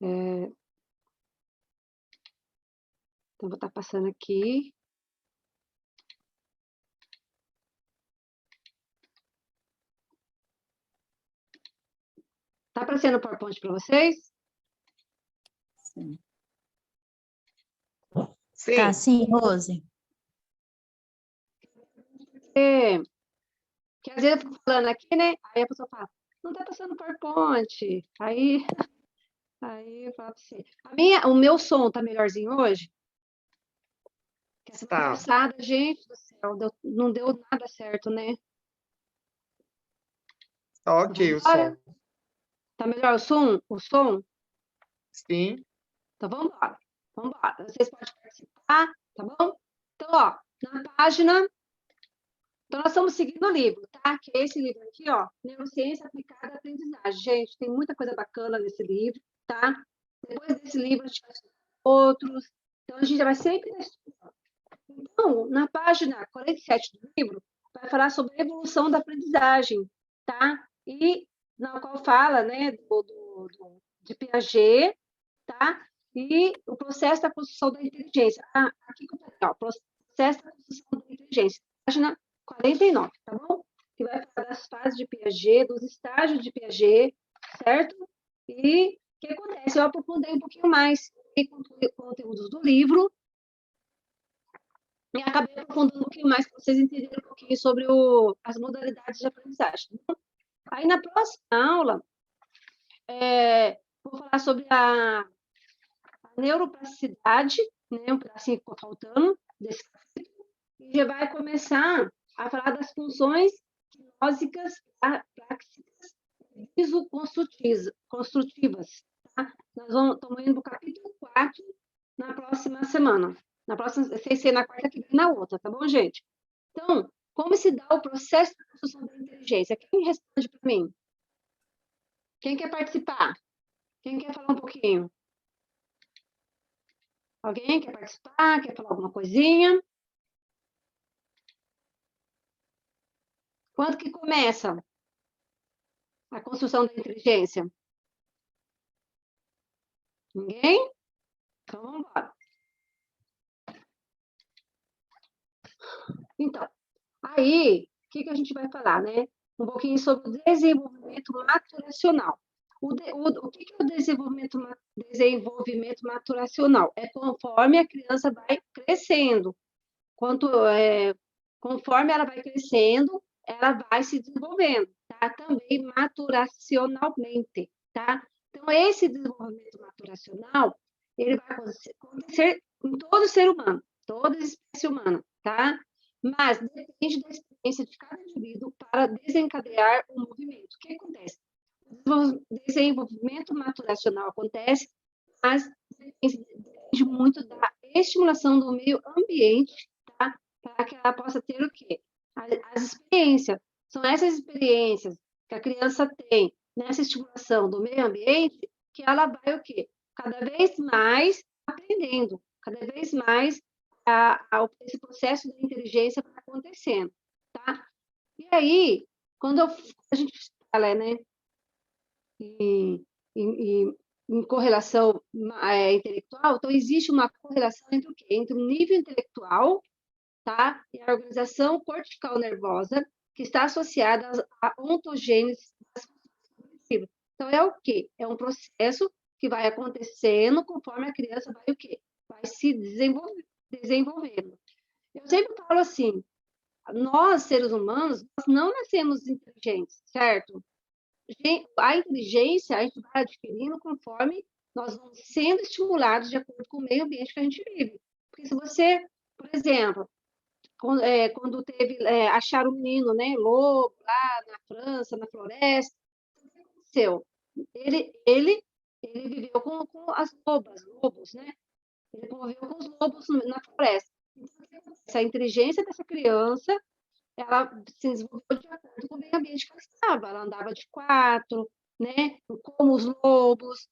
Então, vou estar passando aqui. Tá aparecendo o PowerPoint para vocês? Sim. Sim. Tá, sim, Rose. Que às vezes eu fico falando aqui, né? Aí a pessoa fala, não tá passando PowerPoint. Aí eu falo pra você. O meu som tá melhorzinho hoje? Que essa semana passada, gente do céu, não deu nada certo, né? Tá ok o som. Tá melhor o som? O som? Sim. Então, vamos embora. Vamos embora. Vocês podem participar, tá bom? Então, ó, na página... Então, nós estamos seguindo o livro, tá? Que é esse livro aqui, ó, Neurociência Aplicada à Aprendizagem. Gente, tem muita coisa bacana nesse livro, tá? Depois desse livro, a gente vai estudar outros. Então, a gente vai sempre... Então, na página 47 do livro, vai falar sobre a evolução da aprendizagem, tá? E na qual fala, né, de Piaget, tá? E o processo da construção da inteligência. Aqui que eu falei, ó, processo da construção da inteligência, página 49, tá bom? Que vai falar das fases de Piaget, dos estágios de Piaget, certo? E o que acontece? Eu aprofundei um pouquinho mais conteúdos do livro, e acabei aprofundando um pouquinho mais para vocês entenderem um pouquinho sobre as modalidades de aprendizagem. Aí, na próxima aula, vou falar sobre a neuroplasticidade, né, um pedacinho que ficou faltando desse capítulo, e já vai começar a falar das funções gnósicas, práxicas, isoconstrutivas. Tá? Nós estamos indo para o capítulo 4 na próxima semana. Na próxima, sem ser na quarta que vem na outra, tá bom, gente? Então, como se dá o processo de construção da inteligência? Quem responde para mim? Quem quer participar? Quem quer falar um pouquinho? Alguém quer participar? Quer falar alguma coisinha? Quando que começa a construção da inteligência? Ninguém? Então, vamos embora. Então, aí, o que a gente vai falar, né? Um pouquinho sobre o desenvolvimento maturacional. O que é o desenvolvimento maturacional? É conforme a criança vai crescendo. Conforme ela vai crescendo, ela vai se desenvolvendo, tá? Também maturacionalmente, tá? Então, esse desenvolvimento maturacional, ele vai acontecer em todo ser humano, toda espécie humana, tá? Mas depende da experiência de cada indivíduo para desencadear o movimento. O que acontece? O desenvolvimento maturacional acontece, mas depende muito da estimulação do meio ambiente, tá? Para que ela possa ter o quê? As experiências. São essas experiências que a criança tem nessa estimulação do meio ambiente que ela vai o quê? Cada vez mais aprendendo, cada vez mais esse processo da inteligência vai acontecendo, tá? E aí, quando a gente fala, né, em correlação intelectual, então existe uma correlação entre o quê? Entre o nível intelectual, tá? E a organização cortical nervosa, que está associada à ontogênese das funções cognitivas. Então, é o quê? É um processo que vai acontecendo conforme a criança vai o quê? Vai se desenvolvendo. Eu sempre falo assim, nós, seres humanos, nós não nascemos inteligentes, certo? A inteligência a gente vai adquirindo conforme nós vamos sendo estimulados de acordo com o meio ambiente que a gente vive. Porque se você, por exemplo, quando acharam um menino, né, lobo, lá na França, na floresta, o que aconteceu? Ele viveu com as lobos, né? Ele conviveu com os lobos na floresta. Então, essa inteligência dessa criança, ela se desenvolveu de acordo com o meio ambiente que ela estava. Ela andava de quatro, né? Como os lobos,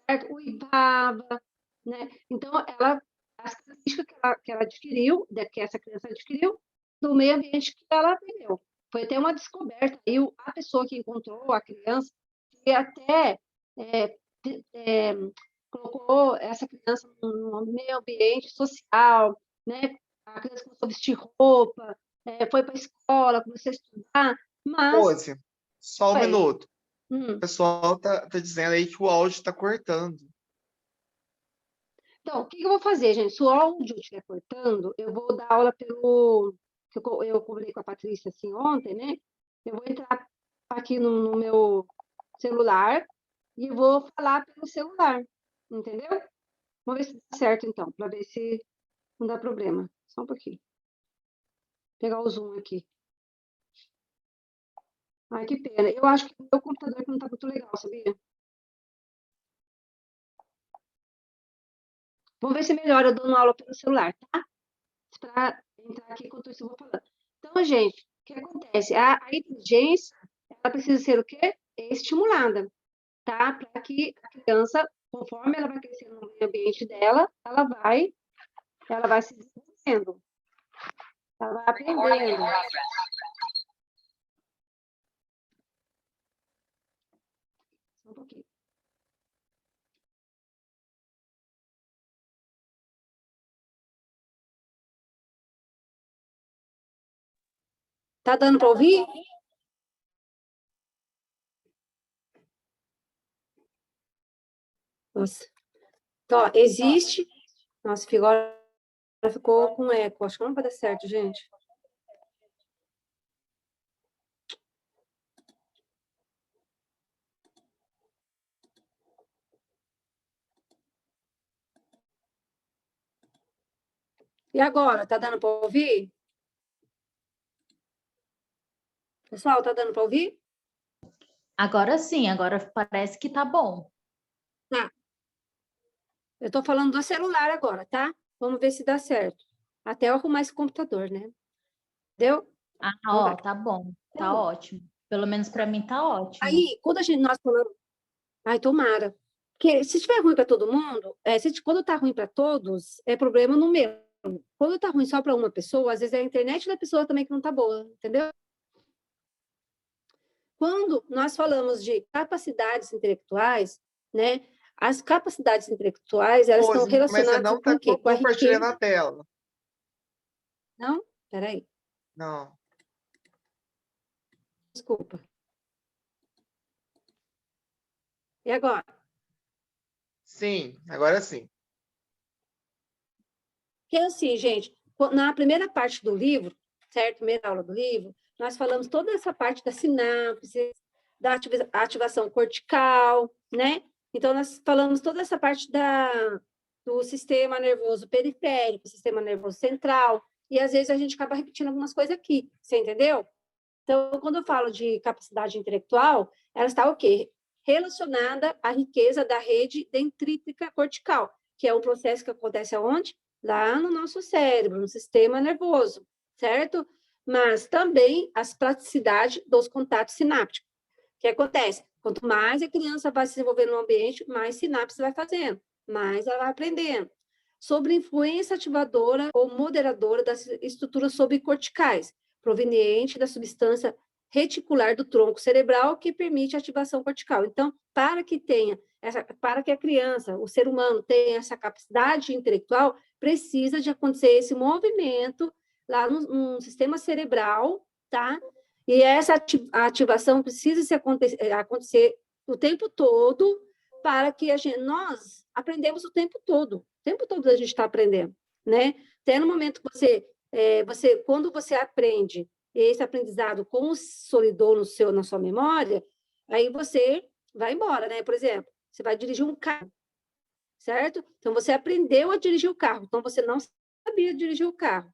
certo? Uivava, né? Então, as características que ela adquiriu, que essa criança adquiriu, do meio ambiente que ela viveu. Foi até uma descoberta. E a pessoa que encontrou a criança, que até colocou essa criança num meio ambiente social, né? A criança começou a vestir roupa, foi para a escola, começou a estudar, mas... Rose, só um Oi. minuto. O Hum. pessoal tá dizendo aí que o áudio está cortando. Então, o que eu vou fazer, gente? Se o áudio estiver cortando, eu vou dar aula pelo... que eu cobrei com a Patrícia assim ontem, né? Eu vou entrar aqui no meu celular e eu vou falar pelo celular, entendeu? Vamos ver se dá certo, então, para ver se não dá problema. Só um pouquinho. Vou pegar o Zoom aqui. Ai, que pena. Eu acho que o meu computador não está muito legal, sabia? Vamos ver se melhora eu dando aula pelo celular, tá? Para entrar aqui enquanto isso eu vou falando. Então, gente, o que acontece? A inteligência, ela precisa ser o quê? Estimulada, tá? Para que a criança, conforme ela vai crescendo no meio ambiente dela, ela vai se desenvolvendo, ela vai aprendendo. Só um pouquinho. Tá dando para ouvir? Nossa. Então, ó, existe... Nossa, agora ficou com eco. Acho que não vai dar certo, gente. E agora, tá dando para ouvir? Pessoal, tá dando para ouvir? Agora sim, agora parece que tá bom. Tá. Eu estou falando do celular agora, tá? Vamos ver se dá certo. Até eu arrumar esse computador, né? Deu? Ah, Então ó, vai. tá bom, tá Então, ótimo. Pelo menos para mim tá ótimo. aí, quando nós falamos... Ai, tomara. Porque se estiver ruim para todo mundo, quando está ruim para todos, é problema no meu. Quando está ruim só para uma pessoa, às vezes é a internet da pessoa também que não está boa, entendeu? Quando nós falamos de capacidades intelectuais, né? As capacidades intelectuais, elas estão Rose, mas você relacionadas não com está o quê? Com a compartilhando riqueza. a tela. Não? Peraí, Não. desculpa. E agora? Sim, agora sim. Que é assim, gente, na primeira parte do livro, certo? Primeira aula do livro, nós falamos toda essa parte da sinapse, da ativação cortical, né? Então, nós falamos toda essa parte do sistema nervoso periférico, sistema nervoso central, e às vezes a gente acaba repetindo algumas coisas aqui, você entendeu? Então, quando eu falo de capacidade intelectual, ela está o quê? Relacionada à riqueza da rede dendrítica cortical, que é um processo que acontece aonde? Lá no nosso cérebro, no sistema nervoso, certo? Mas também as praticidades dos contatos sinápticos. O que acontece? Quanto mais a criança vai se desenvolvendo no ambiente, mais sinapse vai fazendo, mais ela vai aprendendo. Sobre influência ativadora ou moderadora das estruturas subcorticais, proveniente da substância reticular do tronco cerebral que permite a ativação cortical. Então, para que a criança, o ser humano, tenha essa capacidade intelectual, precisa de acontecer esse movimento lá no sistema cerebral, tá? E essa ativação precisa acontecer o tempo todo para que nós aprendemos o tempo todo a gente está aprendendo, né? Até no momento que quando você aprende, esse aprendizado consolidou na sua memória, aí você vai embora, né? Por exemplo, você vai dirigir um carro, certo? Então, você aprendeu a dirigir o carro, então você não sabia dirigir o carro,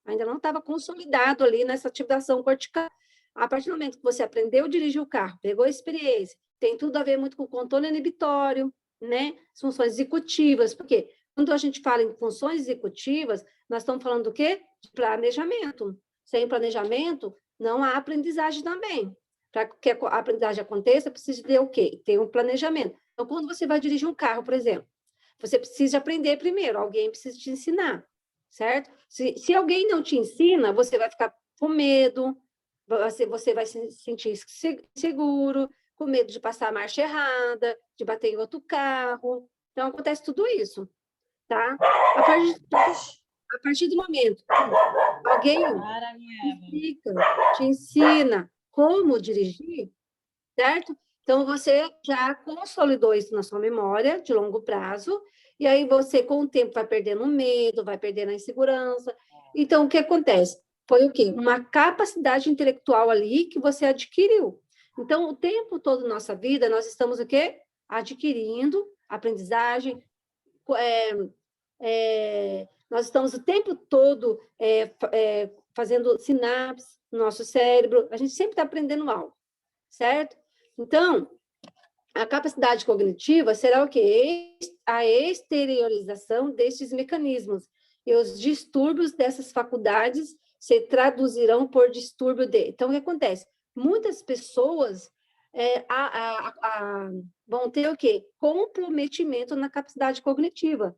ainda não estava consolidado ali nessa ativação cortical. A partir do momento que você aprendeu a dirigir o carro, pegou a experiência, tem tudo a ver muito com o controle inibitório, né? As funções executivas, porque quando a gente fala em funções executivas, nós estamos falando do quê? De planejamento. Sem planejamento, não há aprendizagem também. Para que a aprendizagem aconteça, precisa ter o quê? Ter um planejamento. Então, quando você vai dirigir um carro, por exemplo, você precisa aprender primeiro, alguém precisa te ensinar, certo? Se alguém não te ensina, você vai ficar com medo, você vai se sentir seguro, com medo de passar a marcha errada, de bater em outro carro, Então, acontece tudo isso, tá? A partir do momento que alguém te ensina como dirigir, certo? Então, você já consolidou isso na sua memória de longo prazo, e aí você, com o tempo, vai perdendo medo, vai perdendo a insegurança. Então, o que acontece? Foi o quê? Uma capacidade intelectual ali que você adquiriu. Então, o tempo todo da nossa vida, nós estamos o quê? Adquirindo aprendizagem, nós estamos o tempo todo fazendo sinapses no nosso cérebro, a gente sempre está aprendendo algo, certo? Então, a capacidade cognitiva será o quê? A exteriorização destes mecanismos. E os distúrbios dessas faculdades se traduzirão por distúrbio de... Então, o que acontece? Muitas pessoas vão ter o quê? Comprometimento na capacidade cognitiva.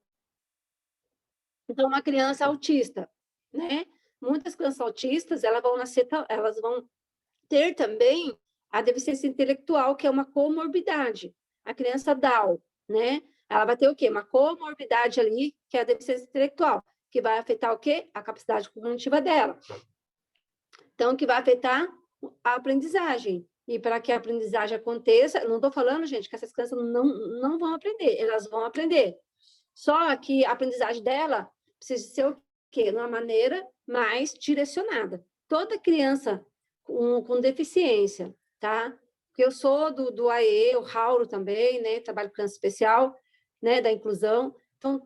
Então, uma criança autista, né? Muitas crianças autistas, elas vão ter também a deficiência intelectual, que é uma comorbidade. A criança Down, né? Ela vai ter o quê? Uma comorbidade ali, que é a deficiência intelectual, que vai afetar o quê? A capacidade cognitiva dela. Então, que vai afetar a aprendizagem. E para que a aprendizagem aconteça, não estou falando, gente, que essas crianças não vão aprender, elas vão aprender. Só que a aprendizagem dela precisa ser o quê? De uma maneira mais direcionada. Toda criança com deficiência, tá? Porque eu sou do AE, o Rauro também, né? Trabalho com criança especial, né? Da inclusão. Então,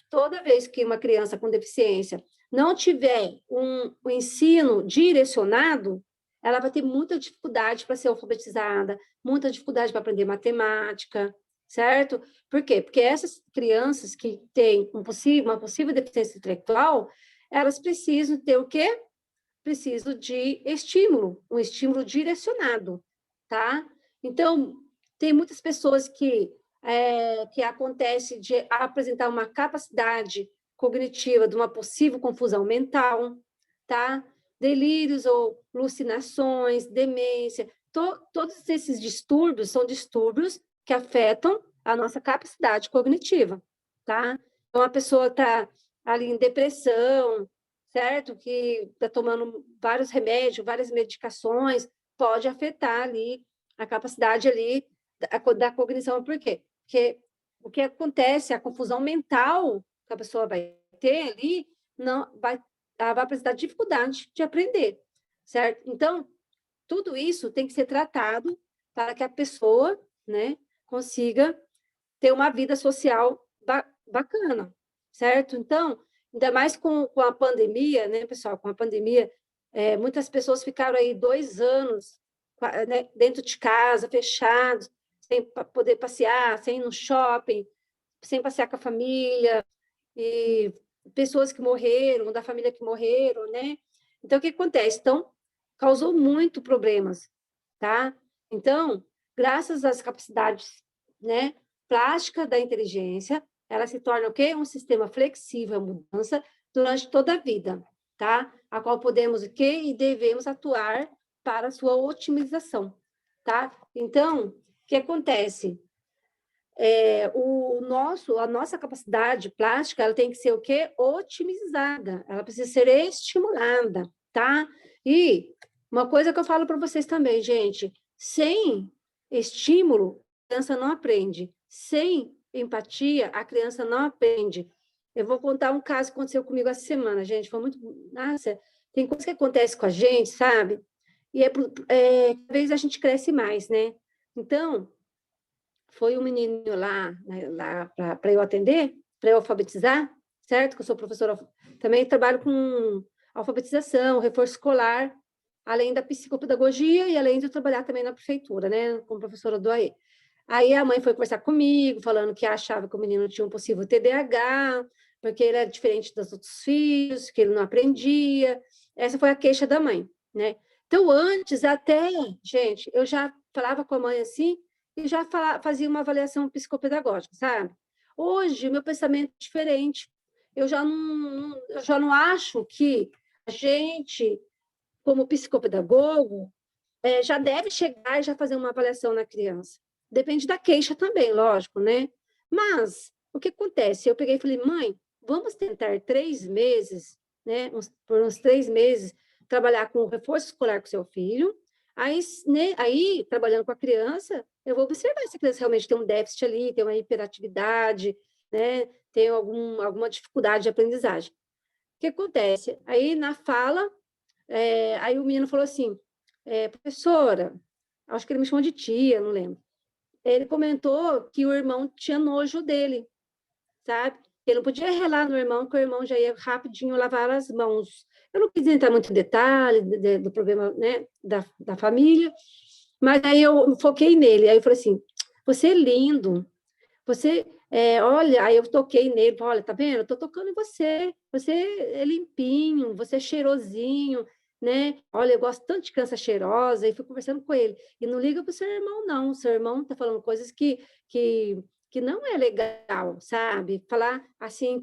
toda vez que uma criança com deficiência não tiver um ensino direcionado, ela vai ter muita dificuldade para ser alfabetizada, muita dificuldade para aprender matemática, certo? Por quê? Porque essas crianças que têm uma possível deficiência intelectual, elas precisam ter o quê? Precisam de estímulo, um estímulo direcionado, tá? Então, tem muitas pessoas que acontece de apresentar uma capacidade cognitiva de uma possível confusão mental, tá? Delírios ou alucinações, demência, todos esses distúrbios são distúrbios que afetam a nossa capacidade cognitiva, tá? Então, a pessoa está ali em depressão, certo? Que está tomando vários remédios, várias medicações, pode afetar ali a capacidade ali da cognição. Por quê? Porque o que acontece, a confusão mental que a pessoa vai ter ali, ela vai apresentar dificuldade de aprender, certo? Então, tudo isso tem que ser tratado para que a pessoa, né, consiga ter uma vida social bacana, certo? Então, ainda mais com a pandemia, né, pessoal? Com a pandemia, muitas pessoas ficaram aí 2 anos, né, dentro de casa, fechados, sem poder passear, sem ir no shopping, sem passear com a família, e pessoas que morreram, da família que morreram, né? Então, o que acontece? Então, causou muito problemas, tá? Então, graças às capacidades, né, plásticas da inteligência, ela se torna o quê? Um sistema flexível à mudança durante toda a vida, tá? A qual podemos o quê? E devemos atuar para a sua otimização, tá? Então, o que acontece? A nossa capacidade plástica, ela tem que ser o quê? Otimizada, ela precisa ser estimulada, tá? E uma coisa que eu falo para vocês também, gente, sem estímulo, a criança não aprende. Sem empatia, a criança não aprende. Eu vou contar um caso que aconteceu comigo essa semana, gente, foi muito... Nossa, tem coisas que acontecem com a gente, sabe? E cada vez a gente cresce mais, né? Então, foi um menino lá para eu atender, para eu alfabetizar, certo? Que eu sou professora, também trabalho com alfabetização, reforço escolar, além da psicopedagogia e além de eu trabalhar também na prefeitura, né, como professora do AE. Aí a mãe foi conversar comigo, falando que achava que o menino tinha um possível TDAH, porque ele era diferente dos outros filhos, que ele não aprendia. Essa foi a queixa da mãe, né? Então, antes até, gente, eu já falava com a mãe assim, e já fazia uma avaliação psicopedagógica, sabe? Hoje, o meu pensamento é diferente. Eu já não acho que a gente, como psicopedagogo, já deve chegar e já fazer uma avaliação na criança. Depende da queixa também, lógico, né? Mas o que acontece? Eu peguei e falei, mãe, vamos tentar 3 meses, né, por uns 3 meses, trabalhar com o reforço escolar com seu filho, aí, né, aí, trabalhando com a criança, eu vou observar se a criança realmente tem um déficit ali, tem uma hiperatividade, né, tem alguma dificuldade de aprendizagem. O que acontece? Aí, na fala, aí o menino falou assim, professora, acho que ele me chamou de tia, não lembro. Ele comentou que o irmão tinha nojo dele, sabe? Ele não podia relar no irmão, porque o irmão já ia rapidinho lavar as mãos. Eu não quis entrar muito em detalhe do problema, né, da família, mas aí eu foquei nele. Aí eu falei assim, você é lindo, você, olha, aí eu toquei nele, olha, tá vendo? Eu tô tocando em você, você é limpinho, você é cheirosinho, né? Olha, eu gosto tanto de criança cheirosa, e fui conversando com ele. E não liga pro seu irmão, não. O seu irmão tá falando coisas que, que não é legal, sabe? Falar assim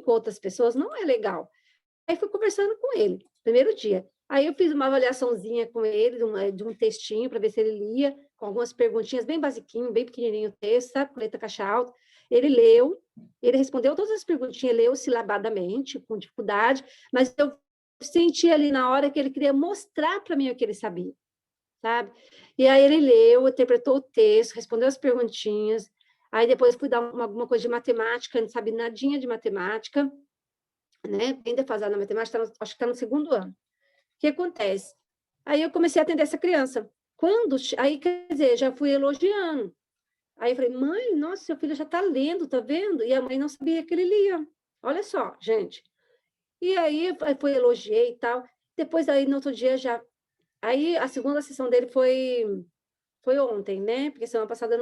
com outras pessoas não é legal. Aí fui conversando com ele, primeiro dia. Aí eu fiz uma avaliaçãozinha com ele, de um textinho, para ver se ele lia, com algumas perguntinhas bem basiquinho, bem pequenininho o texto, sabe? Com letra caixa alta. Ele leu, ele respondeu todas as perguntinhas, leu silabadamente, com dificuldade, mas eu senti ali na hora que ele queria mostrar para mim o que ele sabia, sabe? E aí ele leu, interpretou o texto, respondeu as perguntinhas, aí depois fui dar alguma coisa de matemática, não sabe nadinha de matemática, né? Bem defasado na matemática, acho que está no segundo ano. O que acontece? Aí eu comecei a atender essa criança. Aí, quer dizer, já fui elogiando. Aí eu falei, mãe, nossa, seu filho já está lendo, tá vendo? E a mãe não sabia que ele lia. Olha só, gente. E aí eu fui, elogiei e tal. Depois, aí, no outro dia, já... Aí, a segunda sessão dele foi ontem, né? Porque semana passada,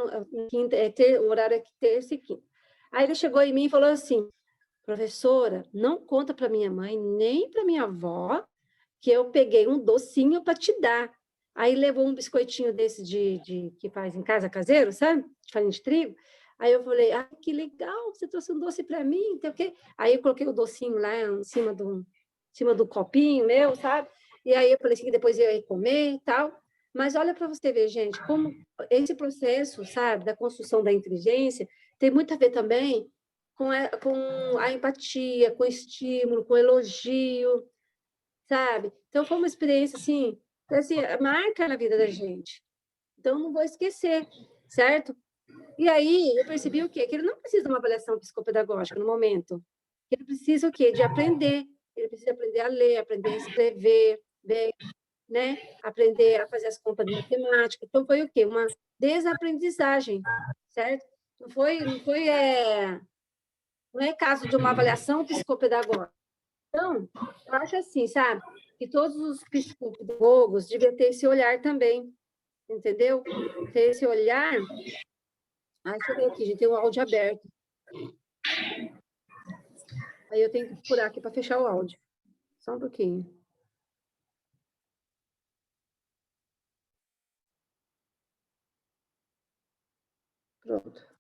quinta, o horário é terça e quinta. Aí ele chegou em mim e falou assim, professora, não conta para minha mãe, nem para minha avó, que eu peguei um docinho para te dar. Aí levou um biscoitinho desse que faz em casa caseiro, sabe? De farinha de trigo. Aí eu falei, ah, que legal, você trouxe um doce para mim, tem o quê? Aí eu coloquei o docinho lá em cima do copinho meu, sabe? E aí eu falei assim, que depois eu ia comer e tal. Mas olha para você ver, gente, como esse processo, sabe, da construção da inteligência tem muito a ver também com a empatia, com o estímulo, com o elogio, sabe? Então, foi uma experiência, assim, marca na vida da gente. Então, não vou esquecer, certo? E aí, eu percebi o quê? Que ele não precisa de uma avaliação psicopedagógica no momento. Ele precisa o quê? De aprender. Ele precisa aprender a ler, aprender a escrever, bem, né? Aprender a fazer as contas de matemática. Então, foi o quê? Uma desaprendizagem, certo? Não é caso de uma avaliação psicopedagógica. Então, eu acho assim, sabe? Que todos os psicólogos deviam ter esse olhar também, entendeu? Ter esse olhar. Ai, deixa eu ver aqui, gente, tem o áudio aberto. Aí eu tenho que furar aqui para fechar o áudio. Só um pouquinho. Pronto.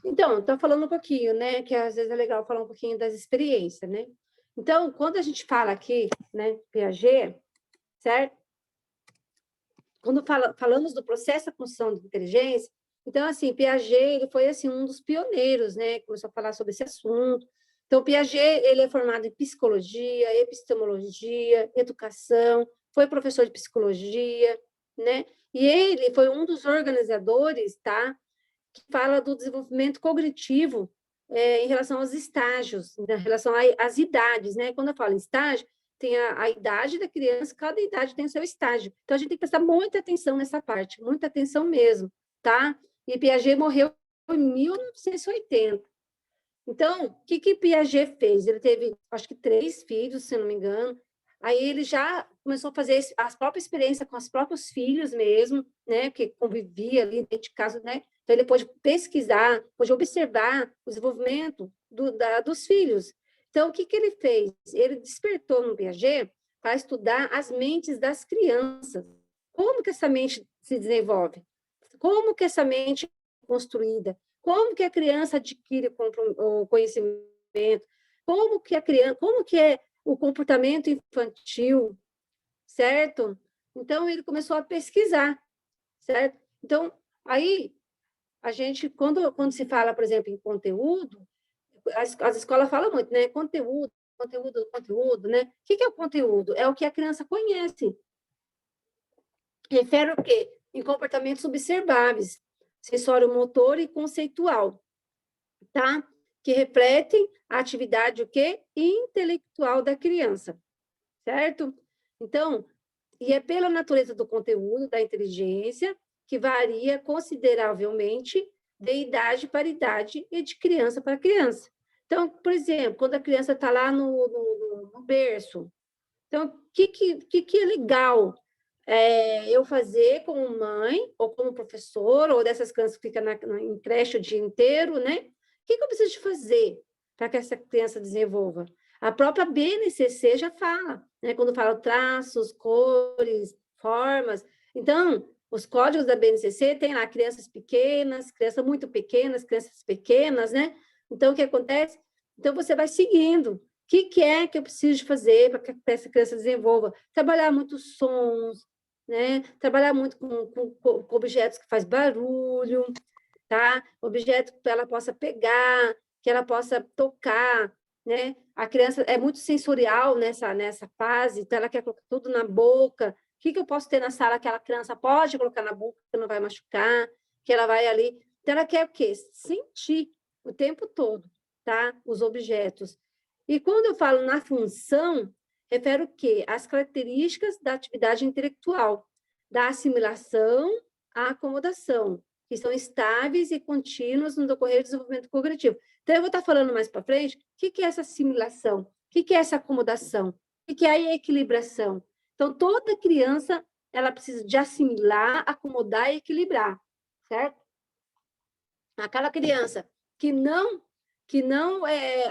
Então, estou falando um pouquinho, né? Que às vezes é legal falar um pouquinho das experiências, né? Então, quando a gente fala aqui, né, Piaget, certo? Quando falamos do processo da construção de inteligência, então, assim, Piaget, ele foi, assim, um dos pioneiros, né? Começou a falar sobre esse assunto. Então, Piaget, ele é formado em psicologia, epistemologia, educação, foi professor de psicologia, né? E ele foi um dos organizadores, tá? Que fala do desenvolvimento cognitivo em relação aos estágios, em relação às idades, né? Quando eu falo em estágio, tem a idade da criança, cada idade tem o seu estágio. Então, a gente tem que prestar muita atenção nessa parte, muita atenção mesmo, tá? E Piaget morreu em 1980. Então, o que Piaget fez? Ele teve, acho que 3 filhos, se não me engano. Aí ele já começou a fazer as próprias experiências com os próprios filhos mesmo, né? Porque convivia ali dentro de casa, né? Então, ele pôde pesquisar, pôde observar o desenvolvimento dos filhos. Então, o que ele fez? Ele despertou no Piaget para estudar as mentes das crianças. Como que essa mente se desenvolve? Como que essa mente é construída? Como que a criança adquire o conhecimento? Como que é o comportamento infantil, certo? Então, ele começou a pesquisar, certo? Então, aí, a gente, quando se fala, por exemplo, em conteúdo, as escolas falam muito, né? Conteúdo, conteúdo, conteúdo, né? O que é o conteúdo? É o que a criança conhece. Refere o quê? Em comportamentos observáveis, sensório-motor e conceitual, tá? Que refletem a atividade o quê? Intelectual da criança, certo? Então, e é pela natureza do conteúdo, da inteligência, que varia consideravelmente de idade para idade e de criança para criança. Então, por exemplo, quando a criança está lá no berço, então, o que é legal eu fazer como mãe, ou como professor, ou dessas crianças que ficam em creche o dia inteiro, né? O que eu preciso de fazer para que essa criança desenvolva? A própria BNCC já fala, né? Quando fala traços, cores, formas. Então, os códigos da BNCC tem lá crianças pequenas, crianças muito pequenas, crianças pequenas, né? Então, o que acontece? Então, você vai seguindo. O que é que eu preciso fazer para que essa criança desenvolva? Trabalhar muitos sons, né? Trabalhar muito com objetos que faz barulho, tá? Objetos que ela possa pegar, que ela possa tocar, né? A criança é muito sensorial nessa fase, então ela quer colocar tudo na boca. O que eu posso ter na sala que a criança pode colocar na boca, que não vai machucar, que ela vai ali. Então, ela quer o quê? Sentir o tempo todo, tá? Os objetos. E quando eu falo na função, refere o quê? As características da atividade intelectual, da assimilação à acomodação, que são estáveis e contínuas no decorrer do desenvolvimento cognitivo. Então, eu vou estar falando mais para frente, o que é essa assimilação? O que é essa acomodação? O que é a equilibração? Então, toda criança, ela precisa de assimilar, acomodar e equilibrar, certo? Aquela criança que não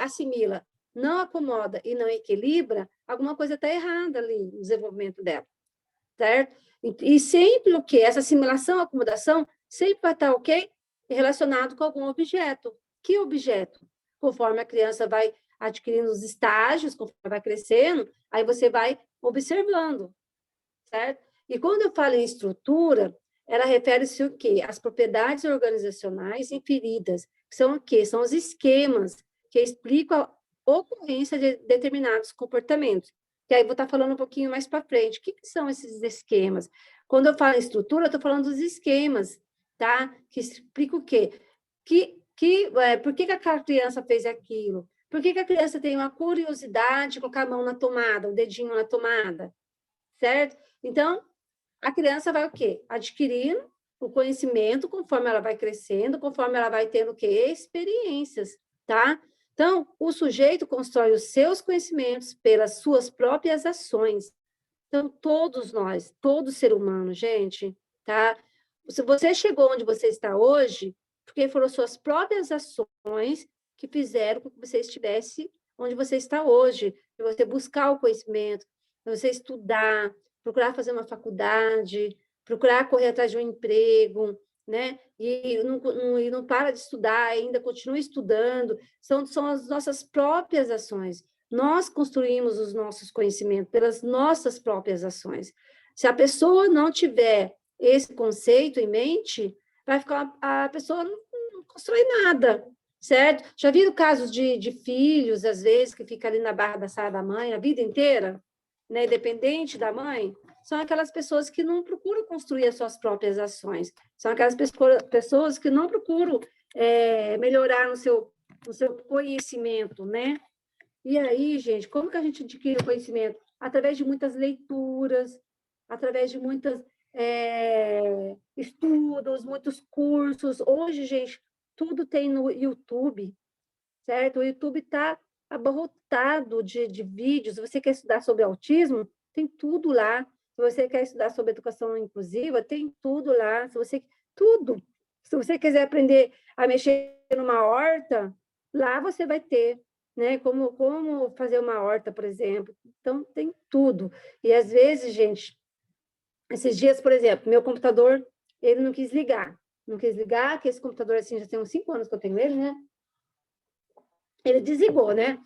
assimila, não acomoda e não equilibra, alguma coisa está errada ali no desenvolvimento dela, certo? E sempre o quê? Essa assimilação, acomodação, sempre vai estar o quê? Relacionado com algum objeto. Que objeto? Conforme a criança vai adquirindo os estágios, conforme vai crescendo, aí você vai observando, certo? E quando eu falo em estrutura, ela refere-se o quê? As propriedades organizacionais inferidas, que são o quê? São os esquemas que explicam a ocorrência de determinados comportamentos. E aí vou estar falando um pouquinho mais para frente. O que são esses esquemas? Quando eu falo em estrutura, eu estou falando dos esquemas, tá? Que explica o quê? Por que aquela criança fez aquilo? Por que a criança tem uma curiosidade de colocar a mão na tomada, o dedinho na tomada? Certo? Então, a criança vai o quê? Adquirindo o conhecimento conforme ela vai crescendo, conforme ela vai tendo o quê? Experiências, tá? Então, o sujeito constrói os seus conhecimentos pelas suas próprias ações. Então, todos nós, todo ser humano, gente, tá? Se você chegou onde você está hoje, porque foram suas próprias ações que fizeram com que você estivesse onde você está hoje, de você buscar o conhecimento, de você estudar, procurar fazer uma faculdade, procurar correr atrás de um emprego, né? E não para de estudar, ainda continua estudando. São as nossas próprias ações. Nós construímos os nossos conhecimentos pelas nossas próprias ações. Se a pessoa não tiver esse conceito em mente, a pessoa não constrói nada, certo? Já viram casos de filhos, às vezes, que ficam ali na barra da saia da mãe a vida inteira, né, dependente da mãe? São aquelas pessoas que não procuram construir as suas próprias ações. São aquelas pessoas que não procuram melhorar no seu conhecimento, né? E aí, gente, como que a gente adquire o conhecimento? Através de muitas leituras, através de muitos estudos, muitos cursos. Hoje, gente, tudo tem no YouTube, certo? O YouTube está abarrotado de vídeos. Se você quer estudar sobre autismo, tem tudo lá. Se você quer estudar sobre educação inclusiva, tem tudo lá. Tudo. Se você quiser aprender a mexer numa horta, lá você vai ter, né? Como fazer uma horta, por exemplo. Então, tem tudo. E, às vezes, gente, esses dias, por exemplo, meu computador, ele não quis ligar. Não quis ligar, que esse computador, assim, já tem uns 5 anos que eu tenho ele, né? Ele desligou, né?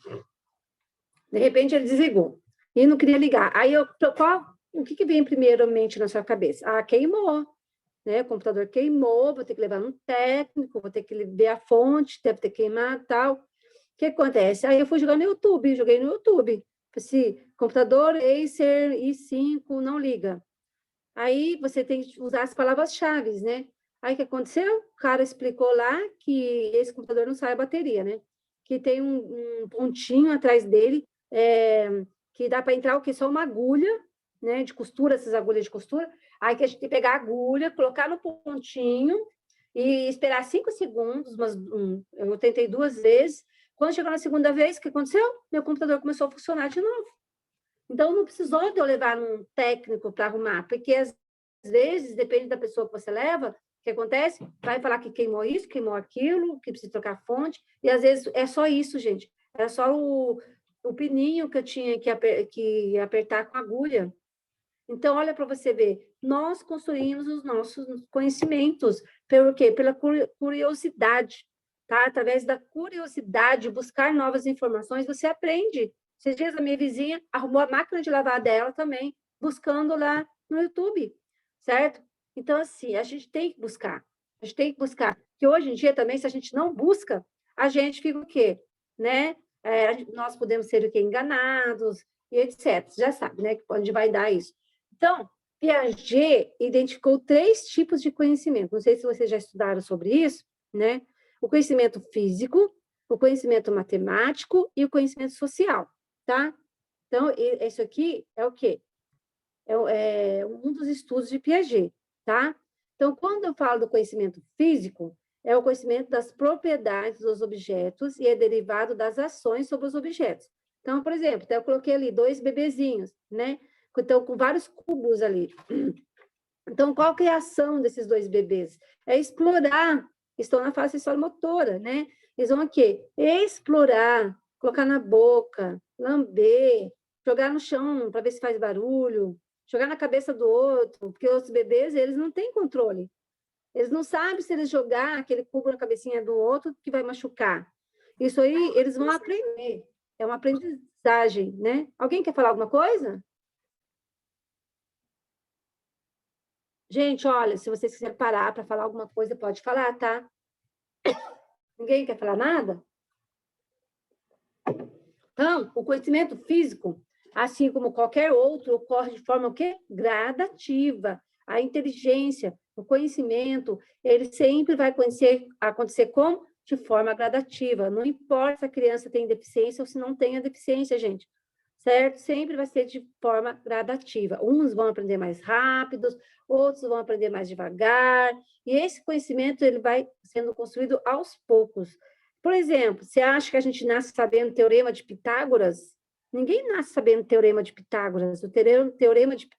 De repente, ele desligou. E não queria ligar. Aí, o que vem primeiramente na sua cabeça? Ah, queimou. né? O computador queimou, vou ter que levar no técnico, vou ter que ver a fonte, deve ter queimado, tal. O que acontece? Aí eu fui jogar no YouTube, joguei no YouTube. Se computador Acer i5 não liga. Aí você tem que usar as palavras-chave, né? Aí o que aconteceu? O cara explicou lá que esse computador não sai a bateria, né? Que tem um pontinho atrás dele, que dá para entrar o quê? Só uma agulha, né? De costura, essas agulhas de costura. Aí que a gente tem que pegar a agulha, colocar no pontinho e esperar 5 segundos, eu tentei 2 vezes. Quando chegou na segunda vez, o que aconteceu? Meu computador começou a funcionar de novo. Então, não precisou de eu levar num técnico para arrumar, porque às vezes, depende da pessoa que você leva, o que acontece? Vai falar que queimou isso, queimou aquilo, que precisa trocar fonte, e às vezes é só isso, gente. É só o pininho que eu tinha que apertar com a agulha. Então, olha para você ver, nós construímos os nossos conhecimentos. Pelo quê? Pela curiosidade. Tá? Através da curiosidade, buscar novas informações, você aprende. Esses dias a minha vizinha arrumou a máquina de lavar dela também, buscando lá no YouTube, certo? Então, assim, a gente tem que buscar. A gente tem que buscar. Porque hoje em dia também, se a gente não busca, a gente fica o quê? Né? Nós podemos ser o quê? Enganados e etc. Já sabe, né? Onde vai dar isso. Então, Piaget identificou 3 tipos de conhecimento. Não sei se vocês já estudaram sobre isso, né? O conhecimento físico, o conhecimento matemático e o conhecimento social, tá? Então, isso aqui é o quê? É um dos estudos de Piaget, tá? Então, quando eu falo do conhecimento físico, é o conhecimento das propriedades dos objetos e é derivado das ações sobre os objetos. Então, por exemplo, eu coloquei ali 2 bebezinhos, né? Então, com vários cubos ali. Então, qual que é a ação desses 2 bebês? É explorar, estão na fase sensório-motora, né? Eles vão o quê? Explorar, colocar na boca, lamber, jogar no chão para ver se faz barulho, jogar na cabeça do outro, porque os bebês, eles não têm controle. Eles não sabem se eles jogar aquele cubo na cabecinha do outro que vai machucar. Isso aí, eles vão aprender. É uma aprendizagem, né? Alguém quer falar alguma coisa? Gente, olha, se vocês quiserem parar para falar alguma coisa, pode falar, tá? Ninguém quer falar nada? Então, o conhecimento físico, assim como qualquer outro, ocorre de forma o quê? Gradativa. A inteligência, o conhecimento, ele sempre vai acontecer como? De forma gradativa. Não importa se a criança tem deficiência ou se não tem a deficiência, gente. Certo? Sempre vai ser de forma gradativa. Uns vão aprender mais rápidos, outros vão aprender mais devagar. E esse conhecimento ele vai sendo construído aos poucos. Por exemplo, você acha que a gente nasce sabendo o teorema de Pitágoras? Ninguém nasce sabendo o teorema de Pitágoras.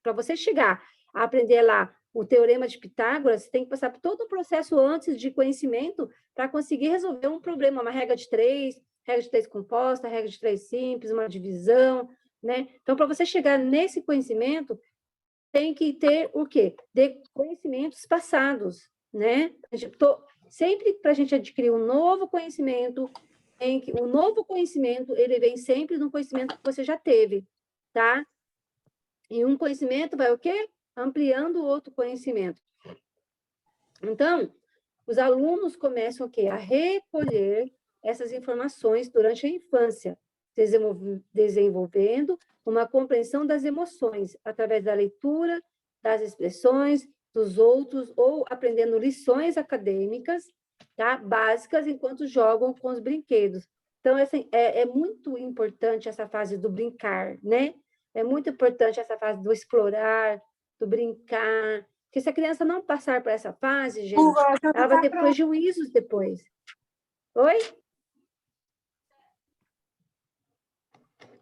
Para você chegar a aprender lá o teorema de Pitágoras, você tem que passar por todo o processo antes de conhecimento para conseguir resolver um problema, uma regra de 3, regra de 3 composta, regra de 3 simples, uma divisão, né? Então, para você chegar nesse conhecimento, tem que ter o quê? De conhecimentos passados, né? Sempre para a gente adquirir um novo conhecimento, o novo conhecimento, ele vem sempre de um conhecimento que você já teve, tá? E um conhecimento vai o quê? Ampliando o outro conhecimento. Então, os alunos começam o quê? A recolher essas informações durante a infância, desenvolvendo uma compreensão das emoções, através da leitura, das expressões dos outros, ou aprendendo lições acadêmicas, tá? Básicas, enquanto jogam com os brinquedos. Então, assim, é muito importante essa fase do brincar, né? É muito importante essa fase do explorar, do brincar, porque se a criança não passar por essa fase, gente, ela vai ter prejuízos depois. Oi?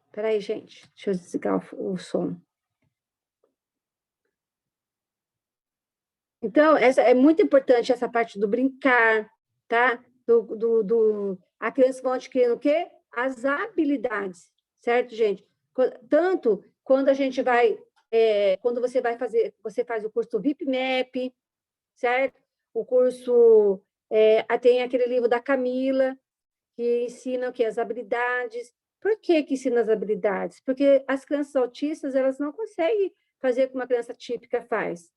Espera aí, gente. Deixa eu desligar o som. Então, é muito importante essa parte do brincar, tá? A criança vai adquirindo o quê? As habilidades, certo, gente? Tanto quando a gente vai, quando você faz o curso VIPMAP, certo? O curso, tem aquele livro da Camila, que ensina o quê? As habilidades. Por que ensina as habilidades? Porque as crianças autistas, elas não conseguem fazer como uma criança típica faz,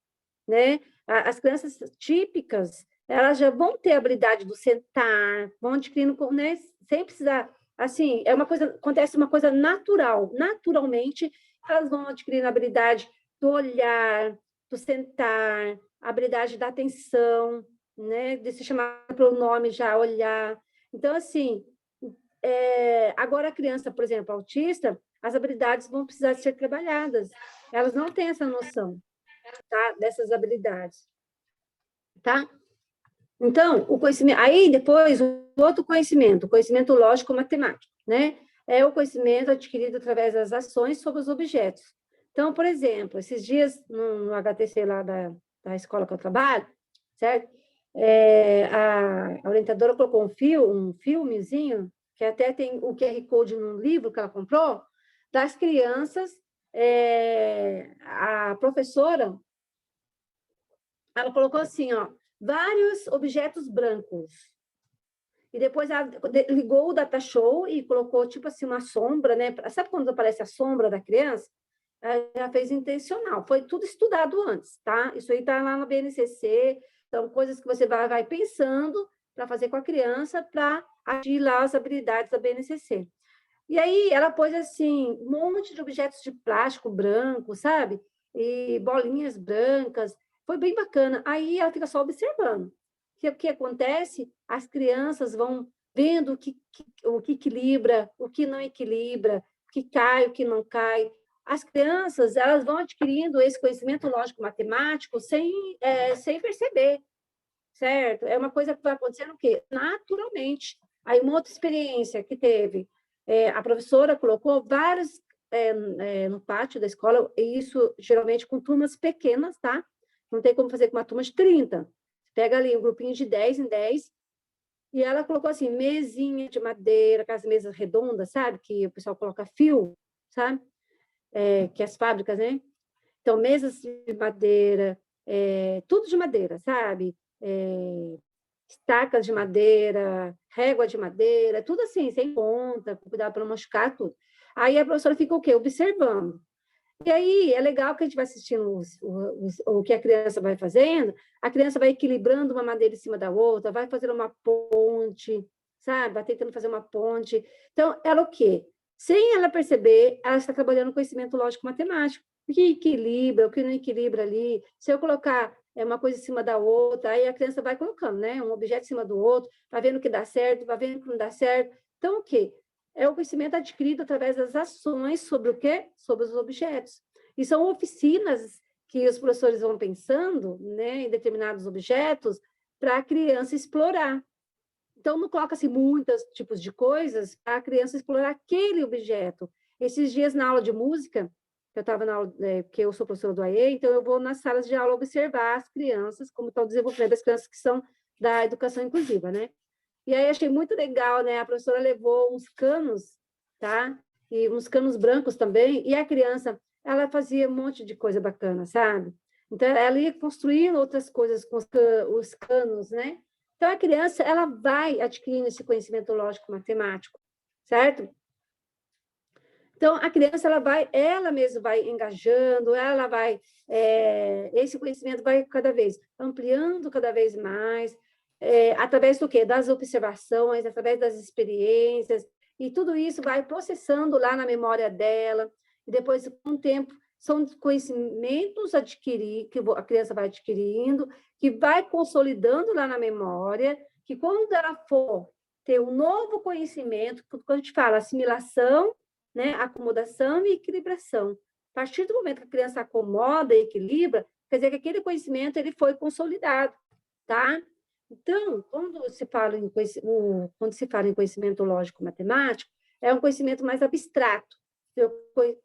né? As crianças típicas, elas já vão ter a habilidade do sentar, vão adquirindo, né, sem precisar, assim, acontece uma coisa natural, naturalmente, elas vão adquirindo a habilidade do olhar, do sentar, a habilidade da atenção, né, de se chamar pelo nome já, olhar. Então, assim, agora a criança, por exemplo, autista, as habilidades vão precisar ser trabalhadas. Elas não têm essa noção, tá, dessas habilidades, tá? Então, o conhecimento... Aí, depois, o outro conhecimento, o conhecimento lógico-matemático, né? É o conhecimento adquirido através das ações sobre os objetos. Então, por exemplo, esses dias, no HTC lá da escola que eu trabalho, certo? A orientadora colocou um filmezinho, que até tem o QR Code no livro que ela comprou, das crianças. A professora, ela colocou assim, ó, vários objetos brancos. E depois ela ligou o data show e colocou, tipo assim, uma sombra, né? Sabe quando aparece a sombra da criança? Ela já fez intencional. Foi tudo estudado antes, tá? Isso aí tá lá no BNCC. Então, coisas que você vai pensando para fazer com a criança para agir lá as habilidades da BNCC. E aí ela pôs, assim, um monte de objetos de plástico branco, sabe? E bolinhas brancas. Foi bem bacana. Aí ela fica só observando. O que acontece? As crianças vão vendo o que equilibra, o que não equilibra, o que cai, o que não cai. As crianças, elas vão adquirindo esse conhecimento lógico-matemático sem perceber, certo? É uma coisa que vai acontecendo o quê? Naturalmente. Aí, uma outra experiência que teve, a professora colocou vários no pátio da escola, e isso geralmente com turmas pequenas, tá? Não tem como fazer com uma turma de 30. Pega ali um grupinho de 10 em 10, e ela colocou assim, mesinha de madeira, aquelas mesas redondas, sabe? Que o pessoal coloca fio, sabe? Que as fábricas, né? Então, mesas de madeira, tudo de madeira, sabe? Estacas de madeira, régua de madeira, tudo assim, sem ponta, cuidado para não machucar tudo. Aí a professora fica o quê? Observando. E aí é legal que a gente vai assistindo o que a criança vai fazendo, a criança vai equilibrando uma madeira em cima da outra, vai fazendo uma ponte, sabe? Vai tentando fazer uma ponte. Então, ela o quê? Sem ela perceber, ela está trabalhando conhecimento lógico-matemático. O que equilibra, o que não equilibra ali. Se eu colocar uma coisa em cima da outra, aí a criança vai colocando, né? Um objeto em cima do outro, vai vendo o que dá certo, vai vendo o que não dá certo. Então, o quê? É o conhecimento adquirido através das ações sobre o quê? Sobre os objetos. E são oficinas que os professores vão pensando, né, em determinados objetos para a criança explorar. Então, não coloca-se muitos tipos de coisas para a criança explorar aquele objeto. Esses dias, na aula de música, eu estava na aula, porque eu sou professora do AE, então eu vou nas salas de aula observar as crianças, como está o desenvolvimento das crianças que são da educação inclusiva, né? E aí achei muito legal, né? A professora levou uns canos, tá? E uns canos brancos também, e a criança, ela fazia um monte de coisa bacana, sabe? Então, ela ia construindo outras coisas com os canos, né? Então, a criança, ela vai adquirindo esse conhecimento lógico-matemático, certo? Então, a criança, ela mesma vai engajando, esse conhecimento vai cada vez ampliando cada vez mais, através do quê? Das observações, através das experiências, e tudo isso vai processando lá na memória dela, e depois, com o tempo, são conhecimentos que a criança vai adquirindo, que vai consolidando lá na memória, que quando ela for ter um novo conhecimento, quando a gente fala assimilação, né, acomodação e equilibração. A partir do momento que a criança acomoda e equilibra, quer dizer que aquele conhecimento ele foi consolidado, tá? Então, quando se fala em conhecimento lógico-matemático, é um conhecimento mais abstrato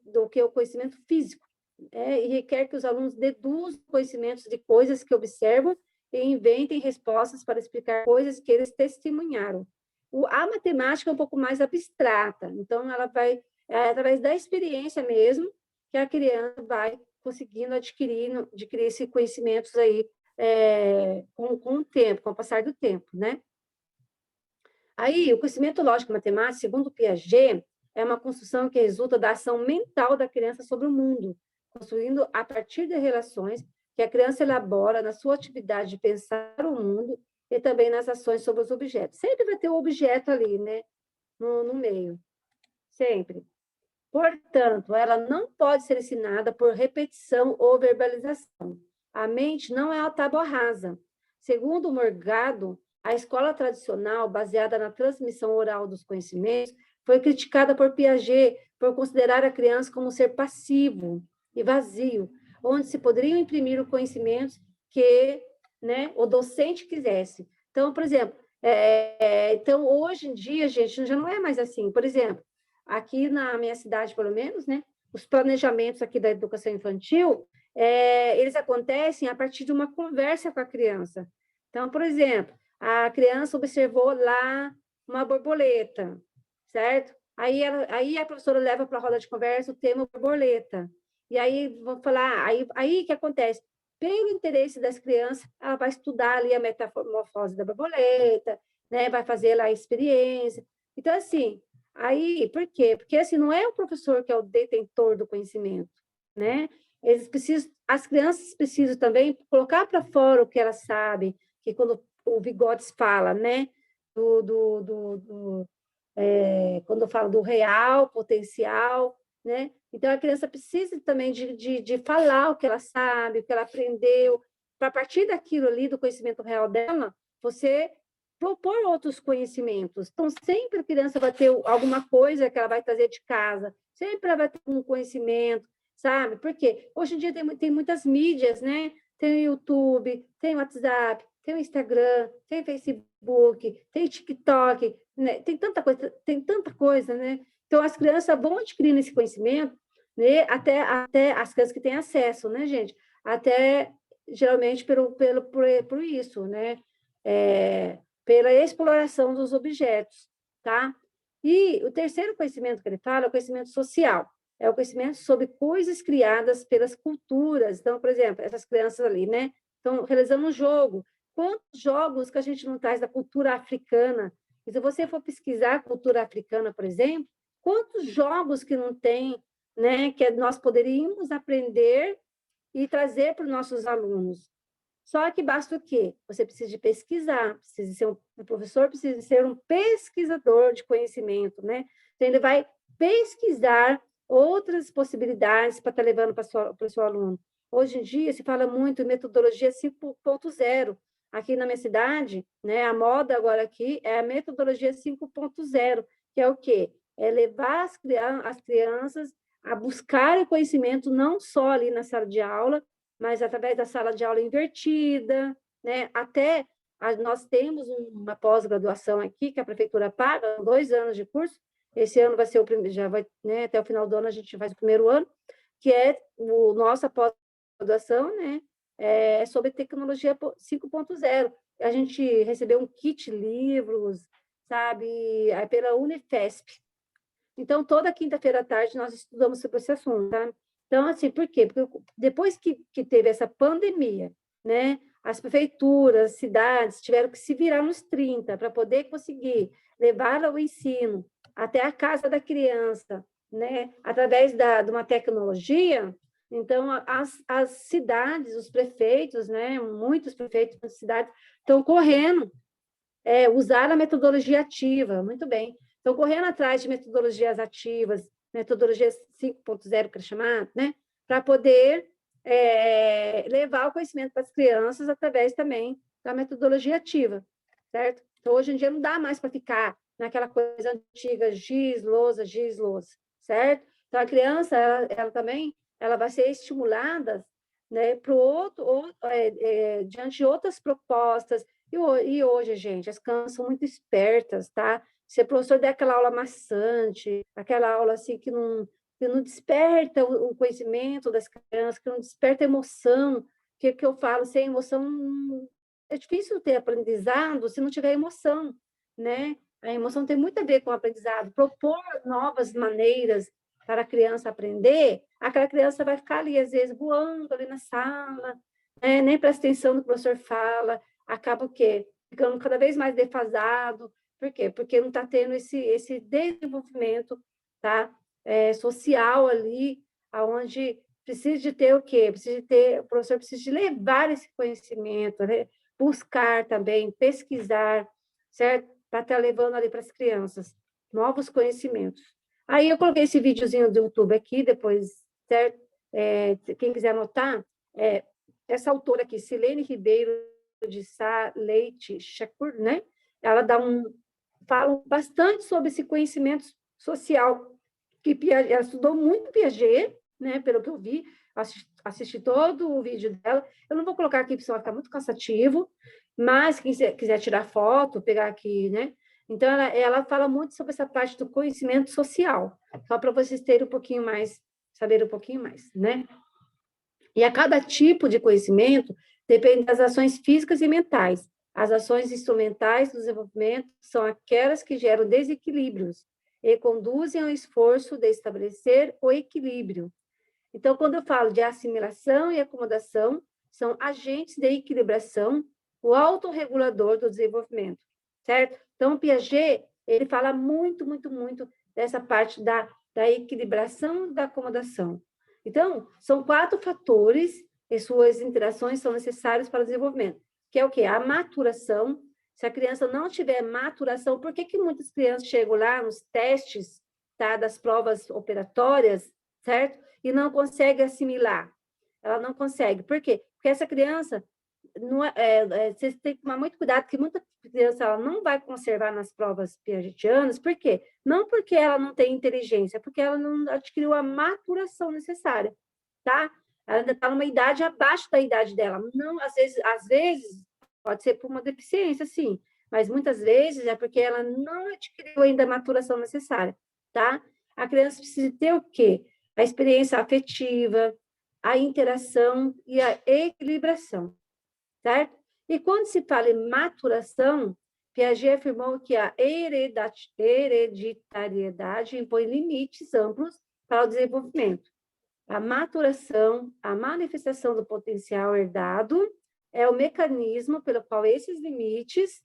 do que o conhecimento físico, e requer que os alunos deduzam conhecimentos de coisas que observam e inventem respostas para explicar coisas que eles testemunharam. A matemática é um pouco mais abstrata, então ela vai, através da experiência mesmo, que a criança vai conseguindo adquirir esses conhecimentos aí com o tempo, com o passar do tempo, né? Aí, o conhecimento lógico-matemático, segundo Piaget, é uma construção que resulta da ação mental da criança sobre o mundo, construindo a partir de relações que a criança elabora na sua atividade de pensar o mundo e também nas ações sobre os objetos. Sempre vai ter o objeto ali, né? No meio. Sempre. Portanto, ela não pode ser ensinada por repetição ou verbalização. A mente não é a tábua rasa. Segundo Morgado, a escola tradicional, baseada na transmissão oral dos conhecimentos, foi criticada por Piaget por considerar a criança como um ser passivo e vazio, onde se poderiam imprimir os conhecimentos que, né, o docente quisesse. Então, por exemplo, então, hoje em dia, gente, já não é mais assim. Por exemplo, aqui na minha cidade, pelo menos, né, os planejamentos aqui da educação infantil, eles acontecem a partir de uma conversa com a criança. Então, por exemplo, a criança observou lá uma borboleta, certo? Aí a professora leva para a roda de conversa o tema borboleta. E aí, vou falar, aí que acontece? Pelo interesse das crianças, ela vai estudar ali a metamorfose da borboleta, né? Vai fazer lá a experiência. Então, assim, aí, por quê? Porque, assim, não é o professor que é o detentor do conhecimento, né? As crianças precisam também colocar para fora o que elas sabem, que quando o Vygotsky fala, né? Quando eu falo do real, potencial, né? Então, a criança precisa também de falar o que ela sabe, o que ela aprendeu, para a partir daquilo ali, do conhecimento real dela, você propor outros conhecimentos. Então, sempre a criança vai ter alguma coisa que ela vai trazer de casa, sempre ela vai ter um conhecimento, sabe? Porque hoje em dia tem muitas mídias, né? Tem o YouTube, tem o WhatsApp, tem o Instagram, tem o Facebook, tem TikTok, né? Tem tanta coisa, né? Então, as crianças vão adquirindo esse conhecimento, né? Até as crianças que têm acesso, né, gente? Até, geralmente, por isso, né? Pela exploração dos objetos, tá? E o terceiro conhecimento que ele fala é o conhecimento social. É o conhecimento sobre coisas criadas pelas culturas. Então, por exemplo, essas crianças ali, né? Estão realizando um jogo. Quantos jogos que a gente não traz da cultura africana? E se você for pesquisar a cultura africana, por exemplo, quantos jogos que não tem, né? Que nós poderíamos aprender e trazer para os nossos alunos. Só que basta o quê? Você precisa de pesquisar, precisa ser o professor precisa ser um pesquisador de conhecimento, né? Então, ele vai pesquisar outras possibilidades para estar levando para o seu aluno. Hoje em dia, se fala muito em metodologia 5.0. Aqui na minha cidade, né, a moda agora aqui é a metodologia 5.0, que é o quê? É levar as crianças a buscar o conhecimento não só ali na sala de aula, mas através da sala de aula invertida, né? Até nós temos uma pós-graduação aqui, que a prefeitura paga, 2 anos de curso, esse ano vai ser o primeiro, já vai, né? Até o final do ano a gente faz o primeiro ano, que é o nossa pós-graduação, né? Sobre tecnologia 5.0. A gente recebeu um kit livros, sabe, pela Unifesp. Então, toda quinta-feira à tarde nós estudamos sobre esse assunto, tá? Então, assim, por quê? Porque depois que teve essa pandemia, né, as prefeituras, cidades tiveram que se virar nos 30 para poder conseguir levar o ensino até a casa da criança, né, através de uma tecnologia. Então, as cidades, os prefeitos, né, muitos prefeitos das cidades estão correndo, usar a metodologia ativa, muito bem. Estão correndo atrás de metodologias ativas, metodologia 5.0, que é chamado, né? Para poder levar o conhecimento para as crianças através também da metodologia ativa, certo? Então, hoje em dia, não dá mais para ficar naquela coisa antiga, giz, lousa, certo? Então, a criança, ela também ela vai ser estimulada, né, diante de outras propostas. E hoje, gente, as crianças são muito espertas, tá? Se o professor der aquela aula maçante, aquela aula assim que não desperta o conhecimento das crianças, que não desperta a emoção, que eu falo, sem emoção é difícil ter aprendizado se não tiver emoção, né? A emoção tem muito a ver com o aprendizado. Propor novas maneiras para a criança aprender, aquela criança vai ficar ali, às vezes, voando ali na sala, né? Nem presta atenção no que o professor fala, acaba o quê? Ficando cada vez mais defasado. Por quê? Porque não está tendo esse desenvolvimento, tá? Social ali, onde precisa de ter o quê? O professor precisa de levar esse conhecimento, né? Buscar também, pesquisar, certo? Para estar levando ali para as crianças novos conhecimentos. Aí eu coloquei esse videozinho do YouTube aqui, depois, certo? Quem quiser anotar, essa autora aqui, Silene Ribeiro de Sá Leite Shakur, né? Ela fala bastante sobre esse conhecimento social, que Piaget, ela estudou muito Piaget, né? Pelo que eu vi, assisti todo o vídeo dela. Eu não vou colocar aqui, porque senão vai ficar muito cansativo, mas quem quiser tirar foto, pegar aqui, né? Então, ela fala muito sobre essa parte do conhecimento social, só para vocês terem um pouquinho mais, saber um pouquinho mais, né? E a cada tipo de conhecimento depende das ações físicas e mentais. As ações instrumentais do desenvolvimento são aquelas que geram desequilíbrios e conduzem ao esforço de estabelecer o equilíbrio. Então, quando eu falo de assimilação e acomodação, são agentes de equilibração, o autorregulador do desenvolvimento, certo? Então, o Piaget, ele fala muito, muito, muito dessa parte da equilibração e da acomodação. Então, são 4 fatores e suas interações são necessários para o desenvolvimento, que é o quê? A maturação. Se a criança não tiver maturação, por que muitas crianças chegam lá nos testes, tá, das provas operatórias, certo? E não consegue assimilar. Ela não consegue. Por quê? Porque essa criança, vocês têm que tomar muito cuidado, que muita criança ela não vai conservar nas provas piagetianas. Por quê? Não porque ela não tem inteligência, porque ela não adquiriu a maturação necessária, tá? Ela ainda está numa idade abaixo da idade dela. Não, às vezes pode ser por uma deficiência, sim, mas muitas vezes é porque ela não adquiriu ainda a maturação necessária, tá? A criança precisa ter o quê? A experiência afetiva, a interação e a equilibração, certo? E quando se fala em maturação, Piaget afirmou que a hereditariedade impõe limites amplos para o desenvolvimento. A maturação, a manifestação do potencial herdado, é o mecanismo pelo qual esses limites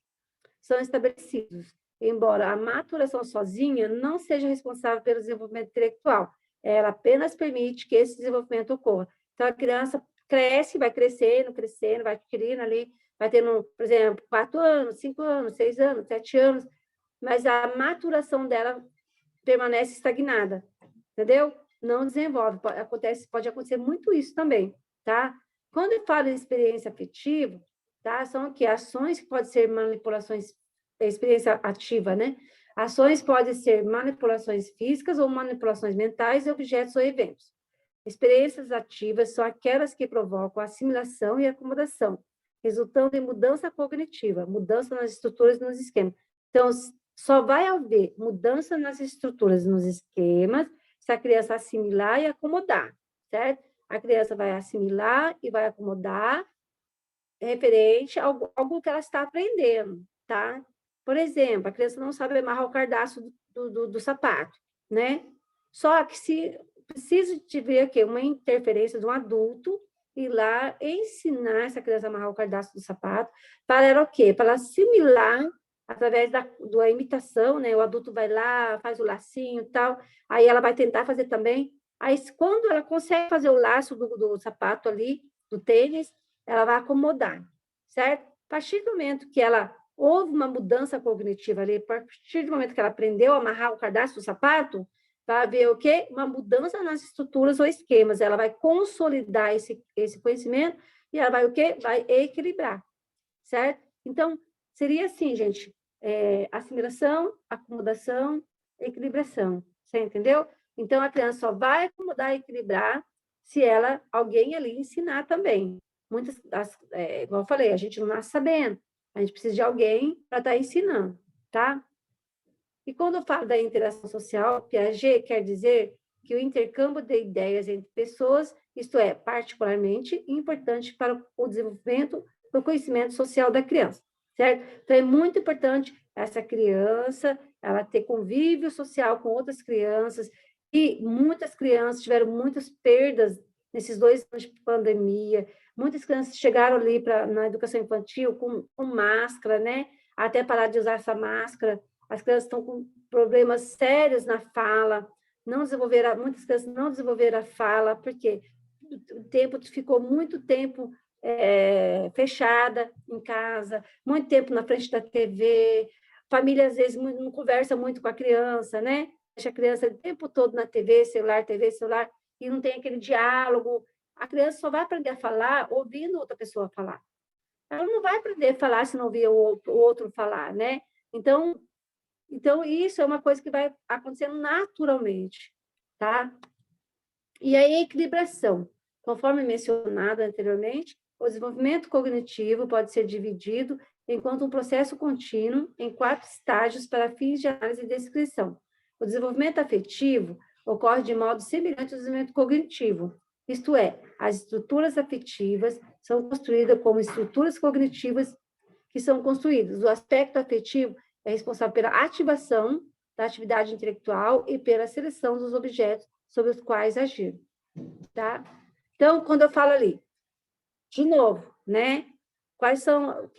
são estabelecidos, embora a maturação sozinha não seja responsável pelo desenvolvimento intelectual. Ela apenas permite que esse desenvolvimento ocorra. Então, a criança cresce, vai crescendo, vai adquirindo ali, vai tendo, por exemplo, 4 anos, 5 anos, 6 anos, 7 anos, mas a maturação dela permanece estagnada, entendeu? Não desenvolve. Pode acontecer muito isso também, tá? Quando eu falo em experiência afetiva, tá? São aqui ações que podem ser manipulações, experiência ativa, né? Ações podem ser manipulações físicas ou manipulações mentais de objetos ou eventos. Experiências ativas são aquelas que provocam assimilação e acomodação, resultando em mudança cognitiva, mudança nas estruturas e nos esquemas. Então, só vai haver mudança nas estruturas e nos esquemas se a criança assimilar e acomodar, certo? A criança vai assimilar e vai acomodar referente a algo que ela está aprendendo, tá? Por exemplo, a criança não sabe amarrar o cardaço do sapato, né? Só que se precisa de ver aqui uma interferência de um adulto ir lá ensinar essa criança a amarrar o cardaço do sapato, para ela o quê? Para ela assimilar através da imitação, né? O adulto vai lá, faz o lacinho e tal, aí ela vai tentar fazer também. Aí, quando ela consegue fazer o laço do sapato ali, do tênis, ela vai acomodar, certo? A partir do momento que ela houve uma mudança cognitiva ali, a partir do momento que ela aprendeu a amarrar o cadastro do sapato, vai haver o quê? Uma mudança nas estruturas ou esquemas. Ela vai consolidar esse conhecimento e ela vai o quê? Vai equilibrar, certo? Então, seria assim, gente, assimilação, acomodação, equilibração. Você entendeu? Então, a criança só vai acomodar e equilibrar se alguém ali ensinar também. Igual eu falei, a gente não nasce sabendo. A gente precisa de alguém para estar ensinando, tá? E quando eu falo da interação social, Piaget quer dizer que o intercâmbio de ideias entre pessoas, isto é, particularmente importante para o desenvolvimento do conhecimento social da criança, certo? Então, é muito importante essa criança, ela ter convívio social com outras crianças, e muitas crianças tiveram muitas perdas nesses 2 anos de pandemia, muitas crianças chegaram ali na educação infantil com máscara, né? Até parar de usar essa máscara. As crianças estão com problemas sérios na fala, muitas crianças não desenvolveram a fala, por quê? ficou muito tempo fechada em casa, muito tempo na frente da TV, família, às vezes, não conversa muito com a criança, né? Deixa a criança o tempo todo na TV, celular, e não tem aquele diálogo. A criança só vai aprender a falar ouvindo outra pessoa falar. Ela não vai aprender a falar se não ouvir o outro falar, né? Então, isso é uma coisa que vai acontecendo naturalmente, tá? E a equilibração, conforme mencionado anteriormente, o desenvolvimento cognitivo pode ser dividido enquanto um processo contínuo em 4 estágios para fins de análise e descrição. O desenvolvimento afetivo ocorre de modo semelhante ao desenvolvimento cognitivo, isto é, as estruturas afetivas são construídas como estruturas cognitivas que são construídas. O aspecto afetivo é responsável pela ativação da atividade intelectual e pela seleção dos objetos sobre os quais agir, tá? Então, quando eu falo ali, de novo, né? Quais são,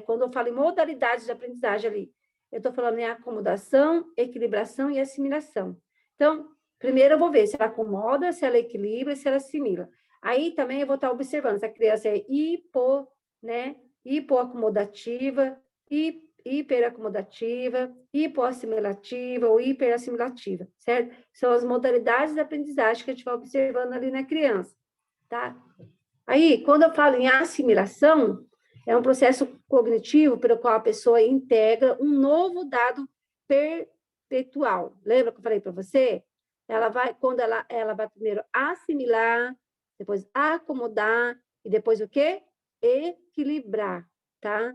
quando eu falo em modalidades de aprendizagem ali, eu estou falando em acomodação, equilibração e assimilação. Então, primeiro eu vou ver se ela acomoda, se ela equilibra, se ela assimila. Aí também eu vou estar observando se a criança é hipoacomodativa, hiperacomodativa, hipoassimilativa ou hiperassimilativa, certo? São as modalidades de aprendizagem que a gente vai observando ali na criança, tá? Aí, quando eu falo em assimilação, é um processo cognitivo pelo qual a pessoa integra um novo dado perpetual. Lembra que eu falei para você? Quando ela vai primeiro assimilar, depois acomodar e depois o quê? Equilibrar, tá?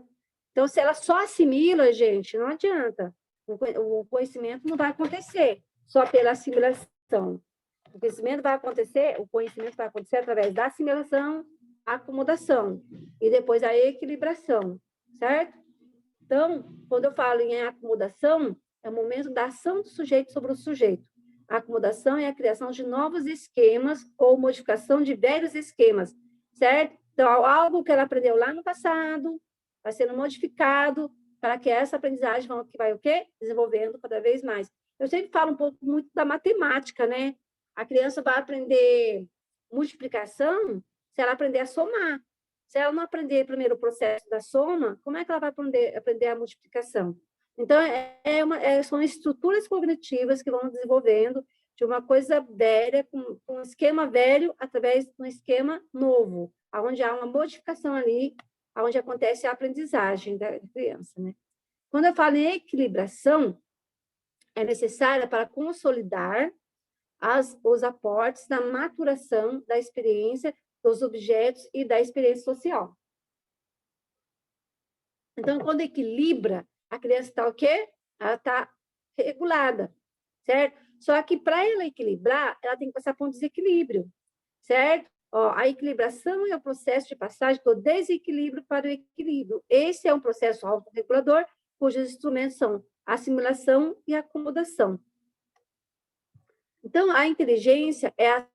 Então, se ela só assimila, gente, não adianta. O conhecimento não vai acontecer só pela assimilação. O conhecimento vai acontecer através da assimilação, acomodação e depois a equilibração, certo? Então, quando eu falo em acomodação, é o momento da ação do sujeito sobre o sujeito. A acomodação é a criação de novos esquemas ou modificação de velhos esquemas, certo? Então, algo que ela aprendeu lá no passado vai sendo modificado para que essa aprendizagem vai o quê? Desenvolvendo cada vez mais. Eu sempre falo um pouco muito da matemática, né? A criança vai aprender multiplicação se ela aprender a somar. Se ela não aprender primeiro o processo da soma, como é que ela vai aprender a multiplicação? Então, são estruturas cognitivas que vão desenvolvendo de uma coisa velha, com um esquema velho, através de um esquema novo, onde há uma modificação ali, onde acontece a aprendizagem da criança, né? Quando eu falo em equilibração, é necessária para consolidar os aportes da maturação da experiência dos objetos e da experiência social. Então, quando equilibra, a criança está o quê? Ela está regulada, certo? Só que para ela equilibrar, ela tem que passar por um desequilíbrio, certo? A equilibração é o processo de passagem do desequilíbrio para o equilíbrio. Esse é um processo autorregulador, cujos instrumentos são assimilação e acomodação. Então, a inteligência é,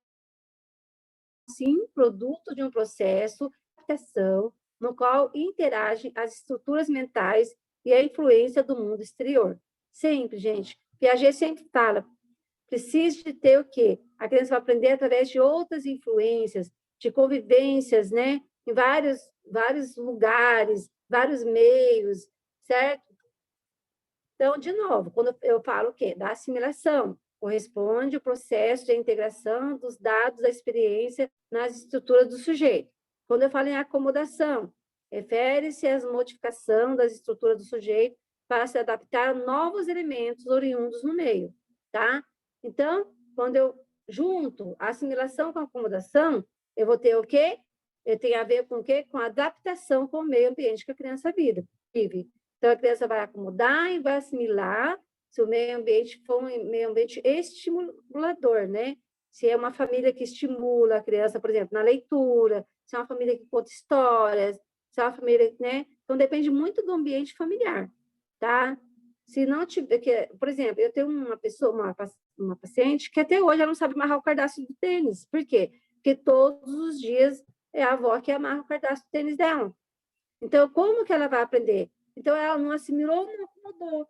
assim, produto de um processo de adaptação no qual interagem as estruturas mentais e a influência do mundo exterior. Sempre, gente. Piaget sempre fala, precisa de ter o quê? A criança vai aprender através de outras influências, de convivências, né? Em vários lugares, vários meios, certo? Então, de novo, quando eu falo o quê? Da assimilação, corresponde o processo de integração dos dados da experiência nas estruturas do sujeito. Quando eu falo em acomodação, refere-se à modificação das estruturas do sujeito para se adaptar a novos elementos oriundos no meio, tá? Então, quando eu junto a assimilação com a acomodação, eu vou ter o quê? Eu tenho a ver com o quê? Com a adaptação com o meio ambiente que a criança vive. Então, a criança vai acomodar e vai assimilar se o meio ambiente for um meio ambiente estimulador, né? Se é uma família que estimula a criança, por exemplo, na leitura, se é uma família que conta histórias, se é uma família, né? Então, depende muito do ambiente familiar, tá? Se não tiver, por exemplo, eu tenho uma paciente que até hoje ela não sabe amarrar o cadastro do tênis. Por quê? Porque todos os dias é a avó que amarra o cadastro do tênis dela. Então, como que ela vai aprender? Então, ela não assimilou, não acomodou.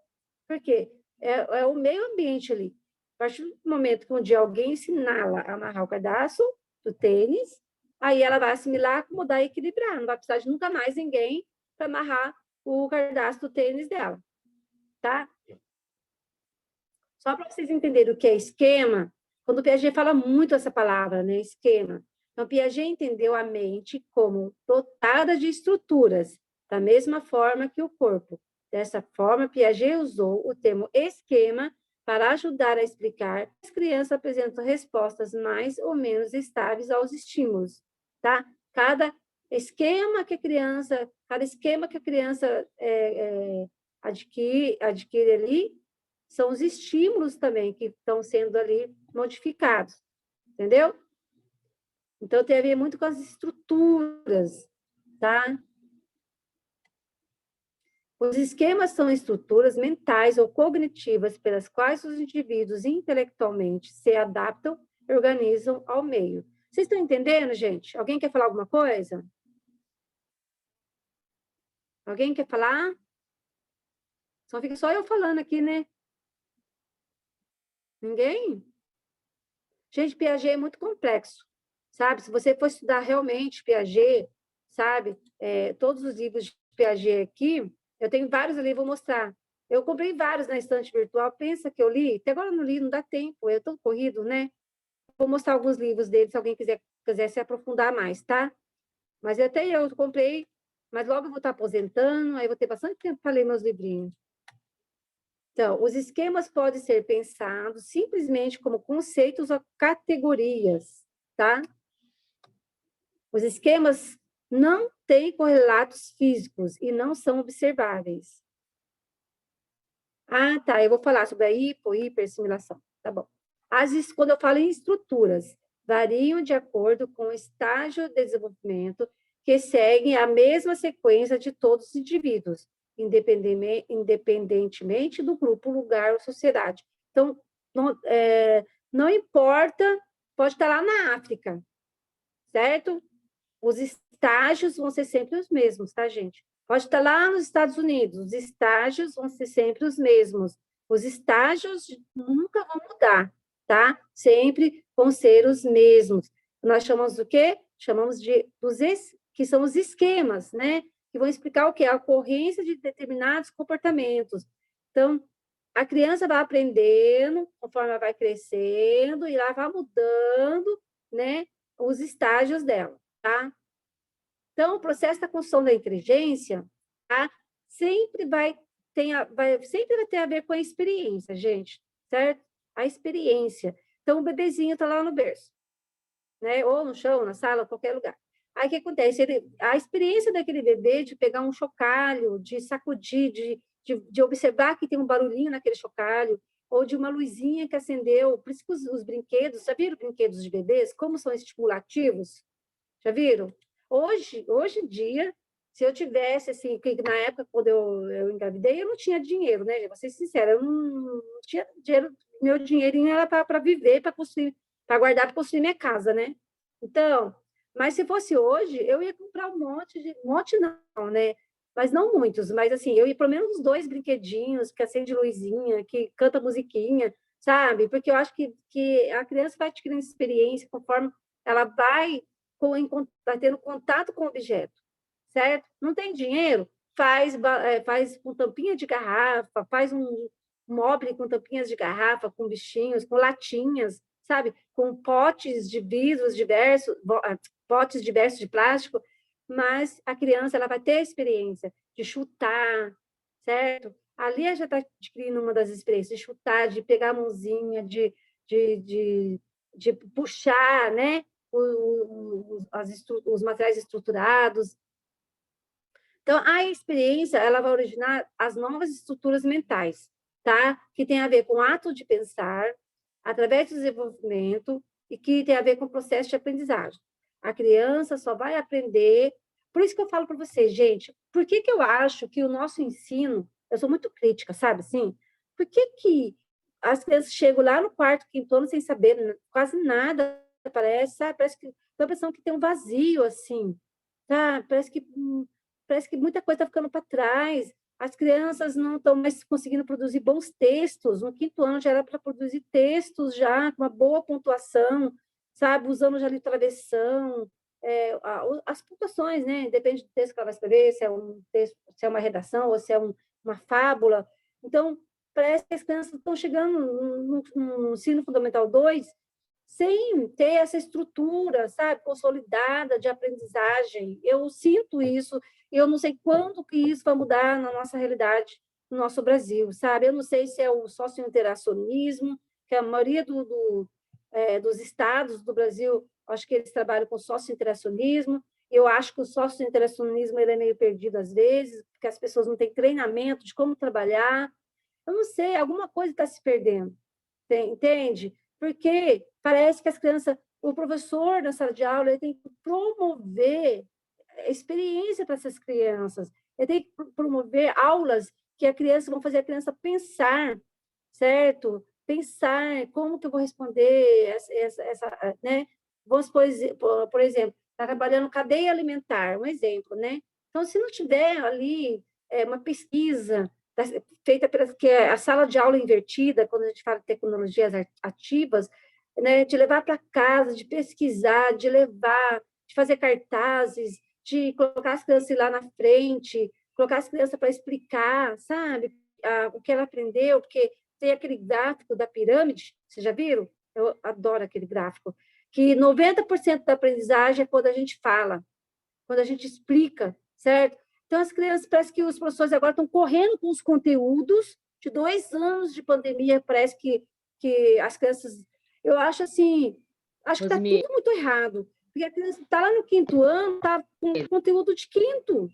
Por quê? É o meio ambiente ali. A partir do momento que um dia alguém ensiná-la a amarrar o cadastro, do tênis, aí ela vai assimilar, acomodar e equilibrar. Não vai precisar de nunca mais ninguém para amarrar o cadastro do tênis dela, tá? Só para vocês entenderem o que é esquema, quando o Piaget fala muito essa palavra, né? Esquema. Então, Piaget entendeu a mente como dotada de estruturas, da mesma forma que o corpo. Dessa forma, Piaget usou o termo esquema para ajudar a explicar que as crianças apresentam respostas mais ou menos estáveis aos estímulos, tá? Cada esquema que a criança adquire ali, são os estímulos também que estão sendo ali modificados, entendeu? Então, tem a ver muito com as estruturas, tá? Os esquemas são estruturas mentais ou cognitivas pelas quais os indivíduos intelectualmente se adaptam e organizam ao meio. Vocês estão entendendo, gente? Alguém quer falar alguma coisa? Alguém quer falar? Só fica só eu falando aqui, né? Ninguém? Gente, Piaget é muito complexo, sabe? Se você for estudar realmente Piaget, sabe? Todos os livros de Piaget aqui, eu tenho vários ali, vou mostrar. Eu comprei vários na estante virtual, pensa que eu li? Até agora eu não li, não dá tempo, é tão corrido, né? Vou mostrar alguns livros dele, se alguém quiser se aprofundar mais, tá? Mas até eu comprei, mas logo eu vou estar aposentando, aí vou ter bastante tempo para ler meus livrinhos. Então, os esquemas podem ser pensados simplesmente como conceitos ou categorias, tá? Os esquemas não têm correlatos físicos e não são observáveis. Ah, tá, eu vou falar sobre a hiperssimulação, tá bom. Quando eu falo em estruturas, variam de acordo com o estágio de desenvolvimento que seguem a mesma sequência de todos os indivíduos, independentemente do grupo, lugar ou sociedade. Então, não importa, pode estar lá na África, certo? Os estágios vão ser sempre os mesmos, tá, gente? Pode estar lá nos Estados Unidos, os estágios vão ser sempre os mesmos. Os estágios nunca vão mudar, tá? Sempre vão ser os mesmos. Nós chamamos do quê? Chamamos que são os esquemas, né? Que vão explicar o quê? A ocorrência de determinados comportamentos. Então, a criança vai aprendendo, conforme ela vai crescendo, e ela vai mudando, né, os estágios dela, tá? Então, o processo da construção da inteligência, tá? Sempre vai ter a ver com a experiência, gente, certo? A experiência. Então, o bebezinho está lá no berço, né? Ou no chão, na sala, qualquer lugar. Aí, o que acontece? A experiência daquele bebê de pegar um chocalho, de sacudir, de observar que tem um barulhinho naquele chocalho, ou de uma luzinha que acendeu. Por isso que os brinquedos, já viram brinquedos de bebês? Como são estimulativos? Já viram? Hoje em dia, se eu tivesse, assim, que na época, quando eu engravidei, eu não tinha dinheiro, né? Vou ser sincera, eu não tinha dinheiro, meu dinheirinho era para viver, para construir, para guardar, para construir minha casa, né? Então, mas se fosse hoje, eu ia comprar um monte não, né? Mas não muitos, mas assim, eu ia pelo menos uns 2 brinquedinhos que acende luzinha, que canta musiquinha, sabe? Porque eu acho que a criança vai adquirindo experiência conforme ela vai tendo contato com o objeto, certo? Não tem dinheiro? Faz com tampinha de garrafa, faz um mobile com tampinhas de garrafa, com bichinhos, com latinhas, sabe? Com potes de vidros diversos, potes diversos de plástico, mas a criança ela vai ter a experiência de chutar, certo? Ali ela já está adquirindo uma das experiências de chutar, de pegar a mãozinha, de puxar, né? Os materiais estruturados. Então, a experiência ela vai originar as novas estruturas mentais, tá? Que tem a ver com o ato de pensar, através do desenvolvimento, e que tem a ver com o processo de aprendizagem. A criança só vai aprender. Por isso que eu falo para vocês, gente, por que eu acho que o nosso ensino, eu sou muito crítica, sabe assim? Por que as crianças chegam lá no quarto, quinto ano, sem saber quase nada, parece, sabe? Parece que tem a impressão que tem um vazio, assim, tá? Parece que muita coisa está ficando para trás. As crianças não estão mais conseguindo produzir bons textos. No quinto ano já era para produzir textos já com uma boa pontuação, sabe? Usando já ali travessão, as pontuações, né? Depende do texto que ela vai escrever, se é um texto, se é uma redação ou se é uma fábula. Então, parece que as crianças estão chegando no ensino fundamental 2 sem ter essa estrutura, sabe, consolidada de aprendizagem. Eu sinto isso, e eu não sei quando que isso vai mudar na nossa realidade, no nosso Brasil, sabe? Eu não sei se é o socio-interacionismo, que a maioria dos estados do Brasil, acho que eles trabalham com socio-interacionismo. Eu acho que o socio-interacionismo ele é meio perdido às vezes, porque as pessoas não têm treinamento de como trabalhar. Eu não sei, alguma coisa está se perdendo, entende? Porque parece que as crianças, o professor na sala de aula, ele tem que promover experiência para essas crianças, ele tem que promover aulas que a criança vão fazer a criança pensar, certo? Pensar como que eu vou responder né? Vamos, por exemplo, está trabalhando cadeia alimentar, um exemplo, né? Então, se não tiver ali uma pesquisa feita que é a sala de aula invertida, quando a gente fala de tecnologias ativas, né, de levar para casa, de pesquisar, de levar, de fazer cartazes, de colocar as crianças lá na frente, colocar as crianças para explicar, sabe, o que ela aprendeu, porque tem aquele gráfico da pirâmide, vocês já viram? Eu adoro aquele gráfico, que 90% da aprendizagem é quando a gente fala, quando a gente explica, certo? Então, as crianças, parece que os professores agora estão correndo com os conteúdos de 2 anos de pandemia, parece que as crianças... Eu acho assim, acho que está Rosemary, tudo muito errado, porque a criança está lá no 5º ano, está com conteúdo de 5º,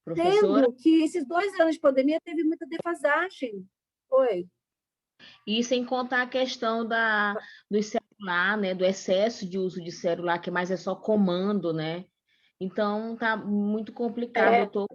professora, tendo que esses 2 anos de pandemia teve muita defasagem. Oi. e sem contar a questão do celular, né, do excesso de uso de celular, que mais é só comando, né? Então, tá muito complicado. Eu tô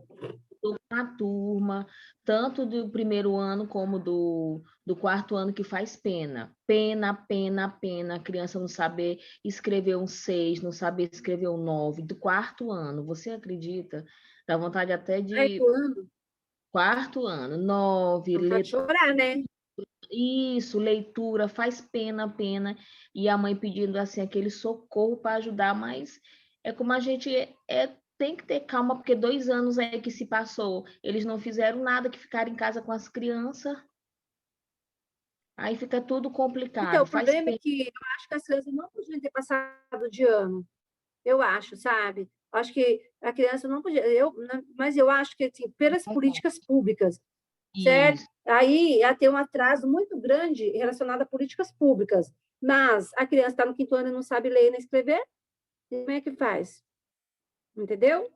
com a turma, tanto do primeiro ano como do 4º ano, que faz pena. Pena, pena, pena. A criança não saber escrever um 6, não saber escrever um 9, do 4º ano. Você acredita? Dá vontade até de... 4º ano, 9, Vontade de chorar, né? isso, leitura, faz pena, pena. E a mãe pedindo assim aquele socorro para ajudar, mas é como a gente tem que ter calma, porque 2 anos aí que se passou, eles não fizeram nada, que ficaram em casa com as crianças. Aí fica tudo Então, complicado, o faz problema é pena. que eu acho que as crianças não podiam ter passado de ano. Eu acho, sabe? Acho que a criança não podia. Mas eu acho que, assim, pelas políticas públicas, certo? Isso. Aí ia ter um atraso muito grande relacionado a políticas públicas. Mas a criança está no 5º ano e não sabe ler nem escrever, como é que faz? Entendeu?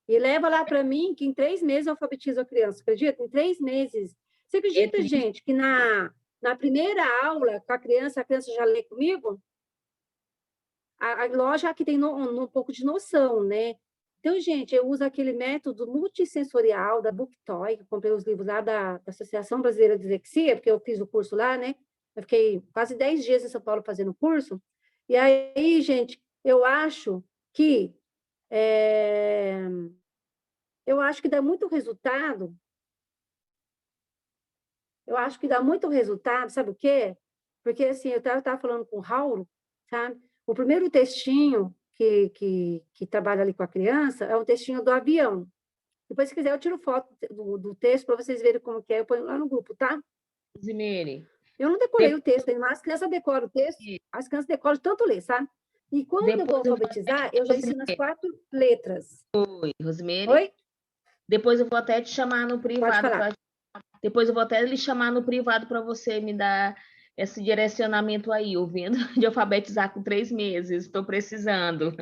E leva lá para mim que em 3 meses eu alfabetizo a criança, acredita? Em 3 meses. Você acredita, gente, que na primeira aula com a criança já lê comigo? A loja que tem um pouco de noção, né? Então, gente, eu uso aquele método multissensorial da Booktoy, que eu comprei os livros lá da Associação Brasileira de Dislexia, porque eu fiz o curso lá, né? Eu fiquei quase 10 dias em São Paulo fazendo o curso. E aí, gente, é, eu acho que dá muito resultado. Eu acho que dá muito resultado, sabe o quê? Porque, assim, eu estava falando com o Raul, sabe? O primeiro textinho que trabalha ali com a criança é o textinho do avião. Depois, se quiser, eu tiro foto do texto para vocês verem como que é, eu ponho lá no grupo, tá? Zimene, Eu não decorei o texto ainda, mas as crianças decoram o texto, as crianças decoram de tanto ler, sabe? E quando eu vou depois eu vou alfabetizar, eu já ensino as 4 letras. Rosemary, Oi? depois eu vou até te chamar no Pode privado falar. Depois eu vou até lhe chamar no privado para você me dar esse direcionamento aí, ouvindo de alfabetizar com 3 meses. Estou precisando.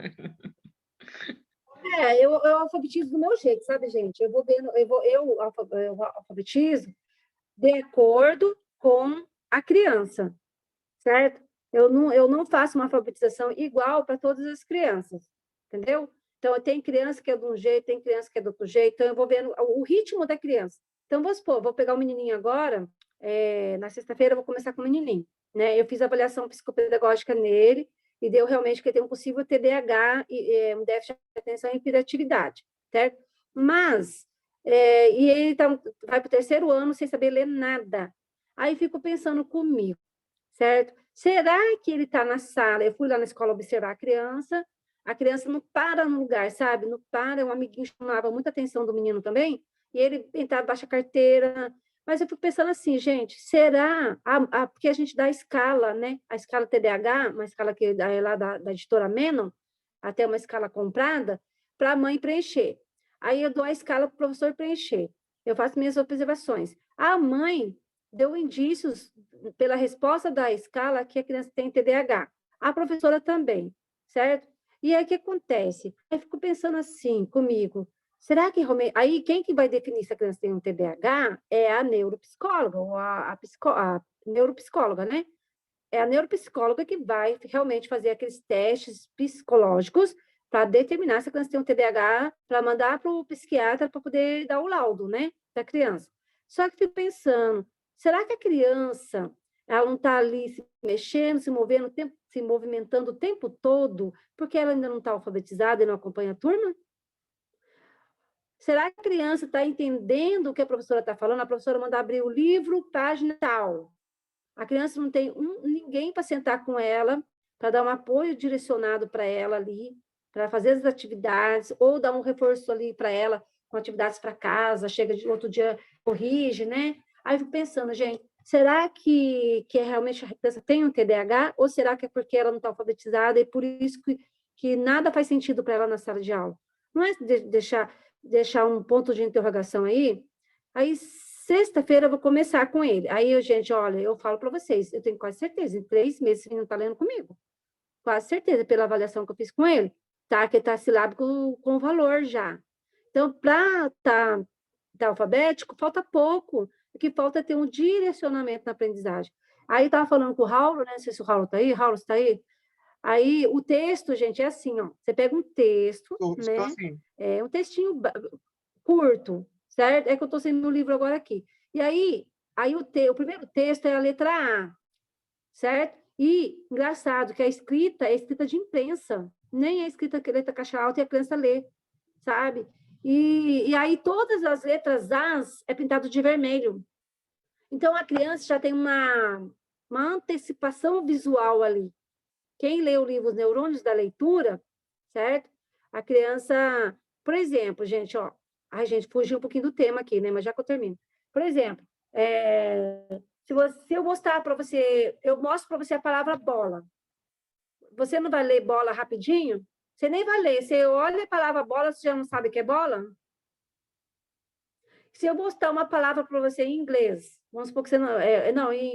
Eu alfabetizo do meu jeito, sabe, gente? Eu vou vendo, eu alfabetizo de acordo com a criança, certo? Eu não faço uma alfabetização igual para todas as crianças, entendeu? Então, tem criança que é de um jeito, tem criança que é do outro jeito, então eu vou vendo o ritmo da criança. Então, vamos supor, vou pegar o menininho agora, na sexta-feira eu vou começar com o menininho, né? Eu fiz a avaliação psicopedagógica nele e deu realmente que ele tem um possível TDAH, um déficit de atenção e hiperatividade, certo? Mas, e ele vai para o 3º ano sem saber ler nada. Aí fico pensando comigo, certo? Será que ele está na sala? Eu fui lá na escola observar a criança não para no lugar, sabe? Não para, um amiguinho chamava muita atenção do menino também, e ele entrava, baixa a carteira. Mas eu fico pensando assim, gente, será? Porque a gente dá a escala, né? A escala TDAH, uma escala que é lá da editora Menon, até uma escala comprada, para a mãe preencher. Aí eu dou a escala para o professor preencher. Eu faço minhas observações. A mãe deu indícios, pela resposta da escala, que a criança tem TDAH. A professora também, certo? E aí, o que acontece? Eu fico pensando assim comigo, será que... Aí, quem que vai definir se a criança tem um TDAH é a neuropsicóloga, ou a neuropsicóloga, né? É a neuropsicóloga que vai realmente fazer aqueles testes psicológicos para determinar se a criança tem um TDAH, para mandar para o psiquiatra para poder dar o laudo, né, da criança. Só que fico pensando, será que a criança ela não está ali se mexendo, se movimentando o tempo todo, porque ela ainda não está alfabetizada e não acompanha a turma? Será que a criança está entendendo o que a professora está falando? A professora manda abrir o livro, página tal. A criança não tem ninguém para sentar com ela, para dar um apoio direcionado para ela ali, para fazer as atividades, ou dar um reforço ali para ela, com atividades para casa, chega de outro dia, corrige, né? Aí eu fico pensando, gente, será que realmente a criança tem um TDAH, ou será que é porque ela não está alfabetizada e por isso que nada faz sentido para ela na sala de aula? Não é deixar um ponto de interrogação aí? Aí, sexta-feira, eu vou começar com ele. Aí, gente, olha, eu falo para vocês, eu tenho quase certeza, em 3 meses ele não está lendo comigo. Quase certeza, pela avaliação que eu fiz com ele, tá? Que está silábico com valor já. Então, para tá alfabético, falta pouco. O que falta é ter um direcionamento na aprendizagem. Aí, estava falando com o Raulo, né? Não sei se o Raulo está aí. Raulo, está aí? Aí, o texto, gente, é assim, ó. Você pega um texto, Estou né? assim. É um textinho curto, certo? É que eu estou sem meu livro agora aqui. E aí o primeiro texto é a letra A, certo? E, engraçado, que a escrita é escrita de imprensa, nem é escrita que letra caixa alta e a criança lê, sabe? E aí todas as letras As é pintado de vermelho. Então, a criança já tem uma antecipação visual ali. Quem lê o livro Os Neurônios da Leitura, certo? A criança, por exemplo, gente, ó, ai, gente, fugiu um pouquinho do tema aqui, né? Mas já que eu termino. Por exemplo, se eu mostrar para você, eu mostro para você a palavra bola. Você não vai ler bola rapidinho? Você nem vai ler. Você olha a palavra bola, você já não sabe o que é bola? Se eu mostrar uma palavra para você em inglês, vamos supor que você não,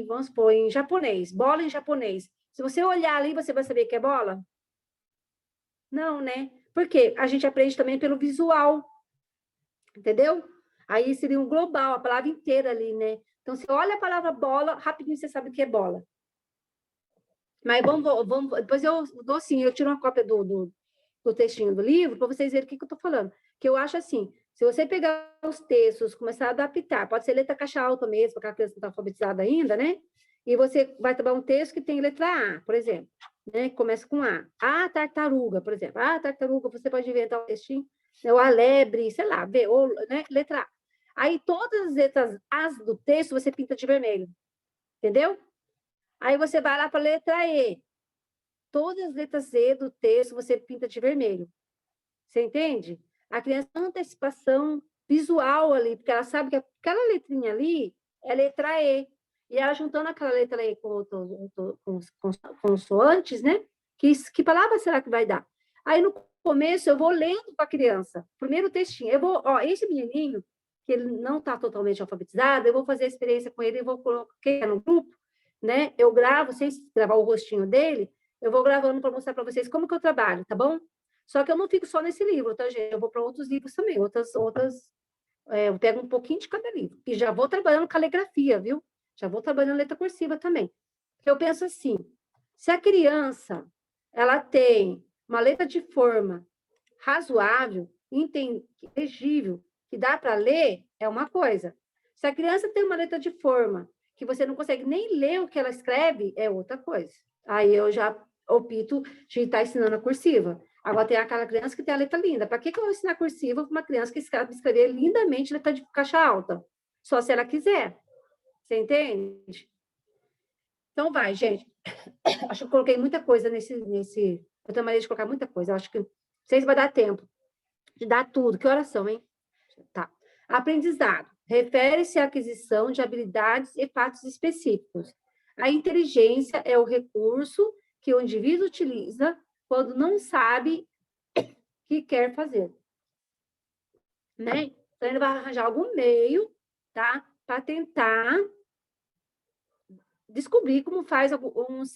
vamos supor em japonês, bola em japonês. Se você olhar ali, você vai saber que é bola? Não, né? Porque a gente aprende também pelo visual, entendeu? Aí seria um global, a palavra inteira ali, né? Então, você olha a palavra bola, rapidinho você sabe o que é bola. Mas vamos depois eu dou assim, eu tiro uma cópia do textinho do livro para vocês verem o que eu estou falando. Que eu acho assim, se você pegar os textos, começar a adaptar, pode ser letra caixa alta mesmo, porque a criança não está alfabetizada ainda, né? E você vai trabalhar um texto que tem letra A, por exemplo, né? Que começa com A. A tartaruga, por exemplo. A tartaruga, você pode inventar um textinho, né? Ou a lebre, sei lá, B, ou, né? Letra A. Aí todas as letras As do texto você pinta de vermelho, entendeu? Aí você vai lá para a letra E. Todas as letras E do texto você pinta de vermelho. Você entende? A criança tem antecipação visual ali, porque ela sabe que aquela letrinha ali é letra E. E ela juntando aquela letra E com consoantes, né? Que palavra será que vai dar? Aí, no começo, eu vou lendo para a criança. Primeiro textinho. Eu vou, ó, esse menininho, que ele não está totalmente alfabetizado, eu vou fazer a experiência com ele, eu vou colocar no grupo, né? Eu gravo, sem gravar o rostinho dele, eu vou gravando para mostrar para vocês como que eu trabalho, tá bom? Só que eu não fico só nesse livro, tá, gente? Eu vou para outros livros também, eu pego um pouquinho de cada livro. E já vou trabalhando caligrafia, viu? Já vou trabalhando letra cursiva também. Porque eu penso assim, se a criança ela tem uma letra de forma razoável, inteligível, que dá para ler, é uma coisa. Se a criança tem uma letra de forma que você não consegue nem ler o que ela escreve, é outra coisa. Aí eu já opto de estar ensinando a cursiva. Agora tem aquela criança que tem a letra linda. Para que eu vou ensinar cursiva para uma criança que sabe escrever lindamente letra de caixa alta? Só se ela quiser. Você entende? Então vai, gente. Acho que eu coloquei muita coisa eu tenho maneira de colocar muita coisa. Eu acho que não sei se vai dar tempo de dar tudo. Que oração, hein? Tá. Aprendizado. Refere-se à aquisição de habilidades e fatos específicos. A inteligência é o recurso que o indivíduo utiliza quando não sabe o que quer fazer. Né? Então, ele vai arranjar algum meio, tá? Para tentar descobrir como faz uma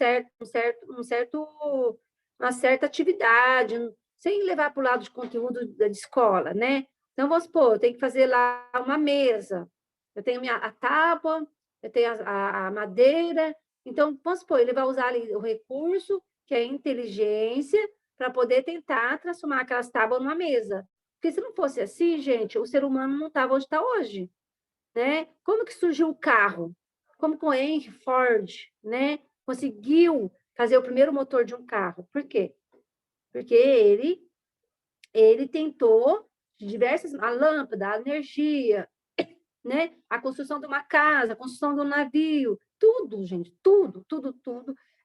certa atividade, sem levar para o lado de conteúdo da escola, né? Então, vamos supor, eu tenho que fazer lá uma mesa, eu tenho a tábua, eu tenho a madeira, então, vamos supor, ele vai usar ali o recurso, que é a inteligência, para poder tentar transformar aquelas tábuas numa mesa. Porque se não fosse assim, gente, o ser humano não estava onde está hoje, né? Como que surgiu o carro? Como que o Henry Ford, né, conseguiu fazer o primeiro motor de um carro? Por quê? Porque ele tentou diversas, a lâmpada, a energia, né, a construção de uma casa, a construção de um navio, tudo, gente, tudo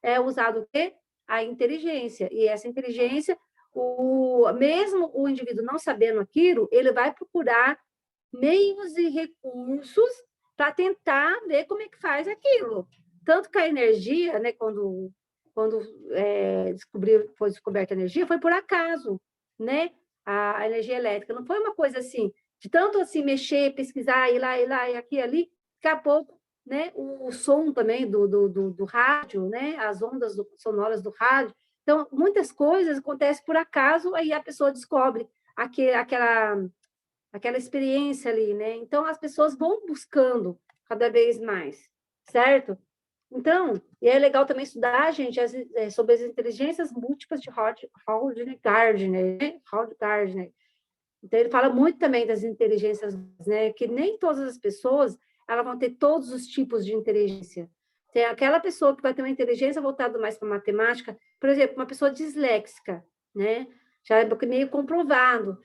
é usado o quê? A inteligência. E essa inteligência, mesmo o indivíduo não sabendo aquilo, ele vai procurar meios e recursos para tentar ver como é que faz aquilo. Tanto que a energia, né, quando foi descoberta a energia, foi por acaso, né? A energia elétrica não foi uma coisa assim, de tanto assim mexer, pesquisar, ir lá, e aqui e ali, daqui a pouco, né, o som também do rádio, né, as ondas sonoras do rádio. Então, muitas coisas acontecem por acaso, aí a pessoa descobre aquela experiência ali, né? Então, as pessoas vão buscando cada vez mais, certo? Então, e é legal também estudar, gente, sobre as inteligências múltiplas de Howard Gardner, né? Howard Gardner. Então, ele fala muito também das inteligências, né? Que nem todas as pessoas elas vão ter todos os tipos de inteligência. Tem aquela pessoa que vai ter uma inteligência voltada mais para matemática, por exemplo, uma pessoa disléxica, né? Já é meio comprovado.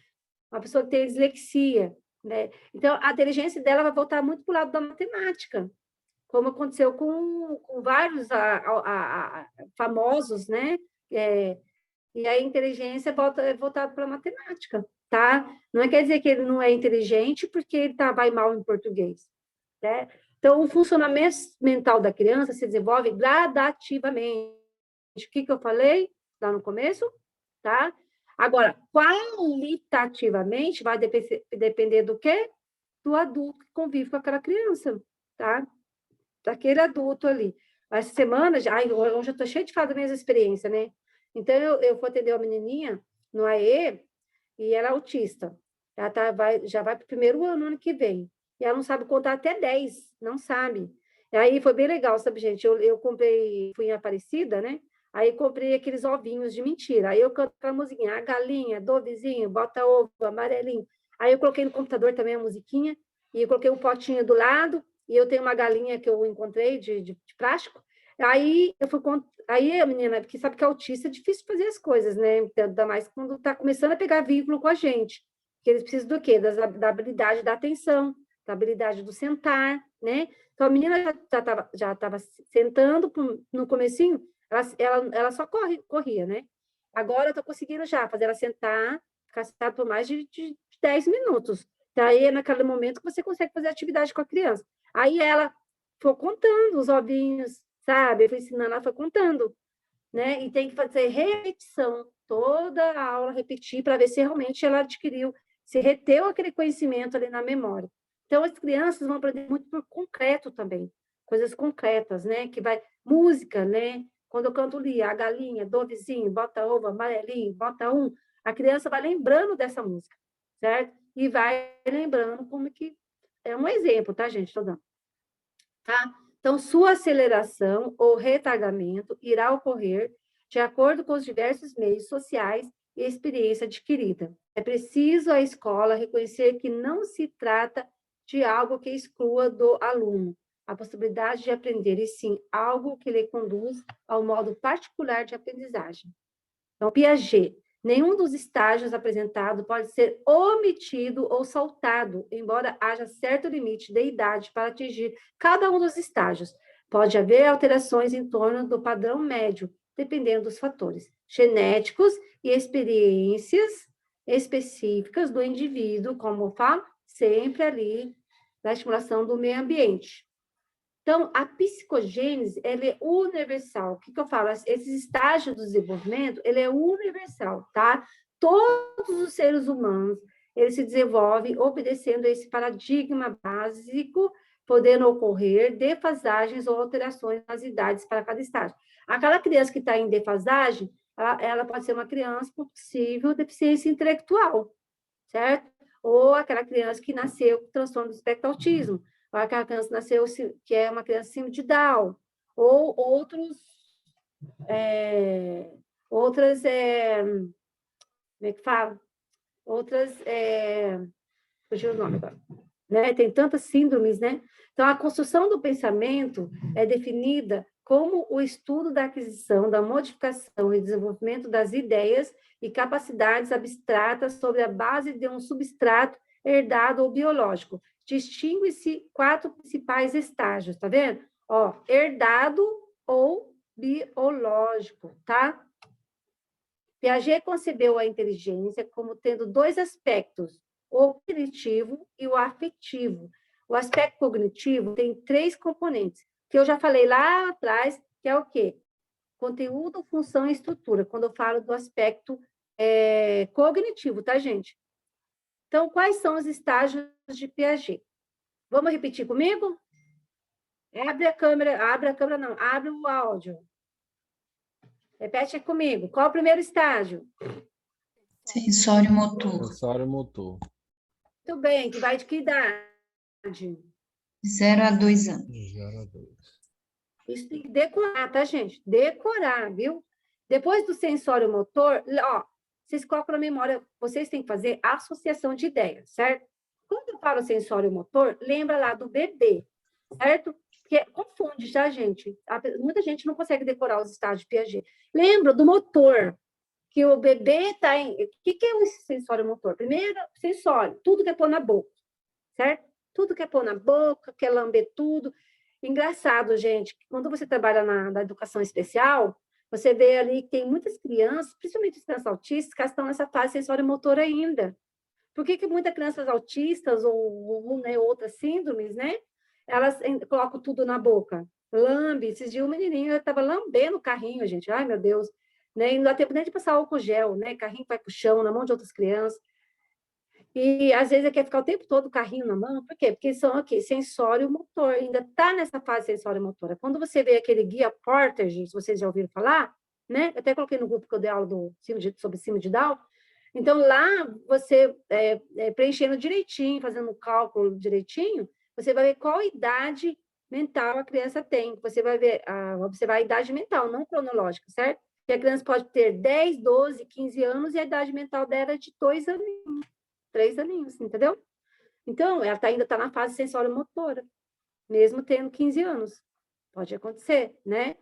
Uma pessoa que tem dislexia, né? Então, a inteligência dela vai voltar muito para o lado da matemática, como aconteceu com vários famosos, né? E a inteligência é voltada para a matemática, tá? Não quer dizer que ele não é inteligente porque ele vai mal em português, né? Então, o funcionamento mental da criança se desenvolve gradativamente. O que eu falei lá no começo, tá? Agora, qualitativamente vai depender do quê? Do adulto que convive com aquela criança, tá? Daquele adulto ali. Essa semana, hoje eu estou cheia de falar das minhas experiências, né? Então, eu fui atender uma menininha no AE e ela é autista. Ela já vai para o primeiro ano que vem. E ela não sabe contar até 10, não sabe. E aí foi bem legal, sabe, gente? Eu fui em Aparecida, né? Aí comprei aqueles ovinhos de mentira. Aí eu canto aquela musiquinha, a galinha, do vizinho, bota ovo, amarelinho. Aí eu coloquei no computador também a musiquinha, e eu coloquei um potinho do lado, e eu tenho uma galinha que eu encontrei de plástico. Aí aí a menina, porque sabe que autista é difícil fazer as coisas, né? Ainda mais quando está começando a pegar vínculo com a gente. Porque eles precisam do quê? Da habilidade da atenção, da habilidade do sentar, né? Então a menina já estava sentando no comecinho, ela só corria, né? Agora eu estou conseguindo já fazer ela ficar sentada por mais de 10 minutos. Daí é naquele momento que você consegue fazer atividade com a criança. Aí ela foi contando os ovinhos, sabe? Eu fui ensinando, ela foi contando, né? E tem que fazer repetição, toda a aula repetir para ver se realmente ela adquiriu, se reteu aquele conhecimento ali na memória. Então, as crianças vão aprender muito por concreto também, coisas concretas, né? Que vai música, né? Quando eu canto ali, a galinha, do vizinho, bota ovo, amarelinho, bota um, a criança vai lembrando dessa música, certo? E vai lembrando como que... É um exemplo, tá, gente? Estou dando. Tá? Então, sua aceleração ou retardamento irá ocorrer de acordo com os diversos meios sociais e experiência adquirida. É preciso a escola reconhecer que não se trata de algo que exclua do aluno a possibilidade de aprender, e sim algo que lhe conduz ao modo particular de aprendizagem. Então, Piaget, nenhum dos estágios apresentados pode ser omitido ou saltado, embora haja certo limite de idade para atingir cada um dos estágios. Pode haver alterações em torno do padrão médio, dependendo dos fatores genéticos e experiências específicas do indivíduo, como eu falo, sempre ali na estimulação do meio ambiente. Então, a psicogênese, ela é universal. O que eu falo? Esses estágios do desenvolvimento, ele é universal, tá? Todos os seres humanos, eles se desenvolvem obedecendo a esse paradigma básico, podendo ocorrer defasagens ou alterações nas idades para cada estágio. Aquela criança que está em defasagem, ela pode ser uma criança com possível deficiência intelectual, certo? Ou aquela criança que nasceu com transtorno do espectro autismo, ou aquela criança que nasceu, que é uma criança síndrome de Down, ou outras, como é que fala? Fugiu o nome agora. Né? Tem tantas síndromes, né? Então, a construção do pensamento é definida como o estudo da aquisição, da modificação e desenvolvimento das ideias e capacidades abstratas sobre a base de um substrato herdado ou biológico. Distingue-se 4 principais estágios, tá vendo? Ó, herdado ou biológico, tá? Piaget concebeu a inteligência como tendo 2 aspectos, o cognitivo e o afetivo. O aspecto cognitivo tem 3 componentes, que eu já falei lá atrás, que é o quê? Conteúdo, função e estrutura, quando eu falo do aspecto cognitivo, tá, gente? Então, quais são os estágios de Piaget? Vamos repetir comigo? Abre o áudio. Repete comigo. Qual é o primeiro estágio? Sensório motor. Sensório motor. Muito bem, que vai de que idade? 0 a 2 anos. 0 a 2. Isso tem que decorar, tá, gente? Decorar, viu? Depois do sensório motor, ó, vocês colocam na memória, vocês têm que fazer associação de ideias, certo? Quando eu falo sensório motor, lembra lá do bebê, certo? Porque confunde, tá, gente? Muita gente não consegue decorar os estágios de Piaget. Lembra do motor, que o bebê está em... O que é o sensório motor? Primeiro, sensório, tudo que é pôr na boca, certo? Tudo que é pôr na boca, quer lamber tudo. Engraçado, gente, que quando você trabalha na educação especial, você vê ali que tem muitas crianças, principalmente as crianças autistas, que estão nessa fase sensório-motor ainda. Por que muitas crianças autistas ou né, outras síndromes, né? Elas colocam tudo na boca. Lambe. Esses dias o menininho estava lambendo o carrinho, gente. Ai, meu Deus. Né? E não dá tempo nem de passar álcool gel, né? Carrinho vai para o chão, na mão de outras crianças. E, às vezes, ele quer ficar o tempo todo o carrinho na mão. Por quê? Porque são aqui, sensório-motor. Ainda está nessa fase sensório-motora. Quando você vê aquele guia Portage, se vocês já ouviram falar, né? Eu até coloquei no grupo que eu dei aula sobre síndrome de Down. Então, lá, você preenchendo direitinho, fazendo o cálculo direitinho, você vai ver qual idade mental a criança tem. Você vai observar a idade mental, não cronológica, certo? Porque a criança pode ter 10, 12, 15 anos e a idade mental dela é de 2 aninhos, 3 aninhos, entendeu? Então, ela ainda está na fase sensório-motora, mesmo tendo 15 anos. Pode acontecer, né?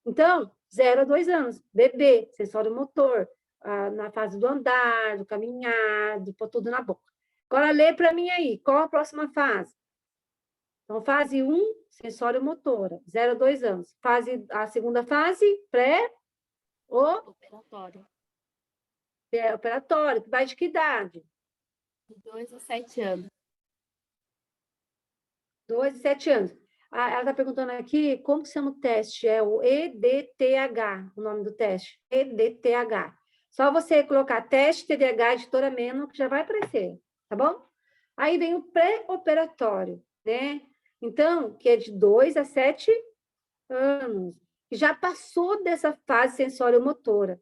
Então, 0 a 2 anos, bebê, sensório-motor, na fase do andar, do caminhar, de pôr tudo na boca. Agora, lê para mim aí, qual a próxima fase? Então, fase 1, sensório-motora, 0 a 2 anos. A segunda fase, Operatório. Operatório, que vai de que idade? De 2 a 7 anos. 2 a 7 anos. Ela está perguntando aqui como que se chama o teste. É o EDTH, o nome do teste. EDTH. Só você colocar teste TDAH editora Menlo, que já vai aparecer, tá bom? Aí vem o pré-operatório, né? Então, que é de 2 a 7 anos. Já passou dessa fase sensório-motora.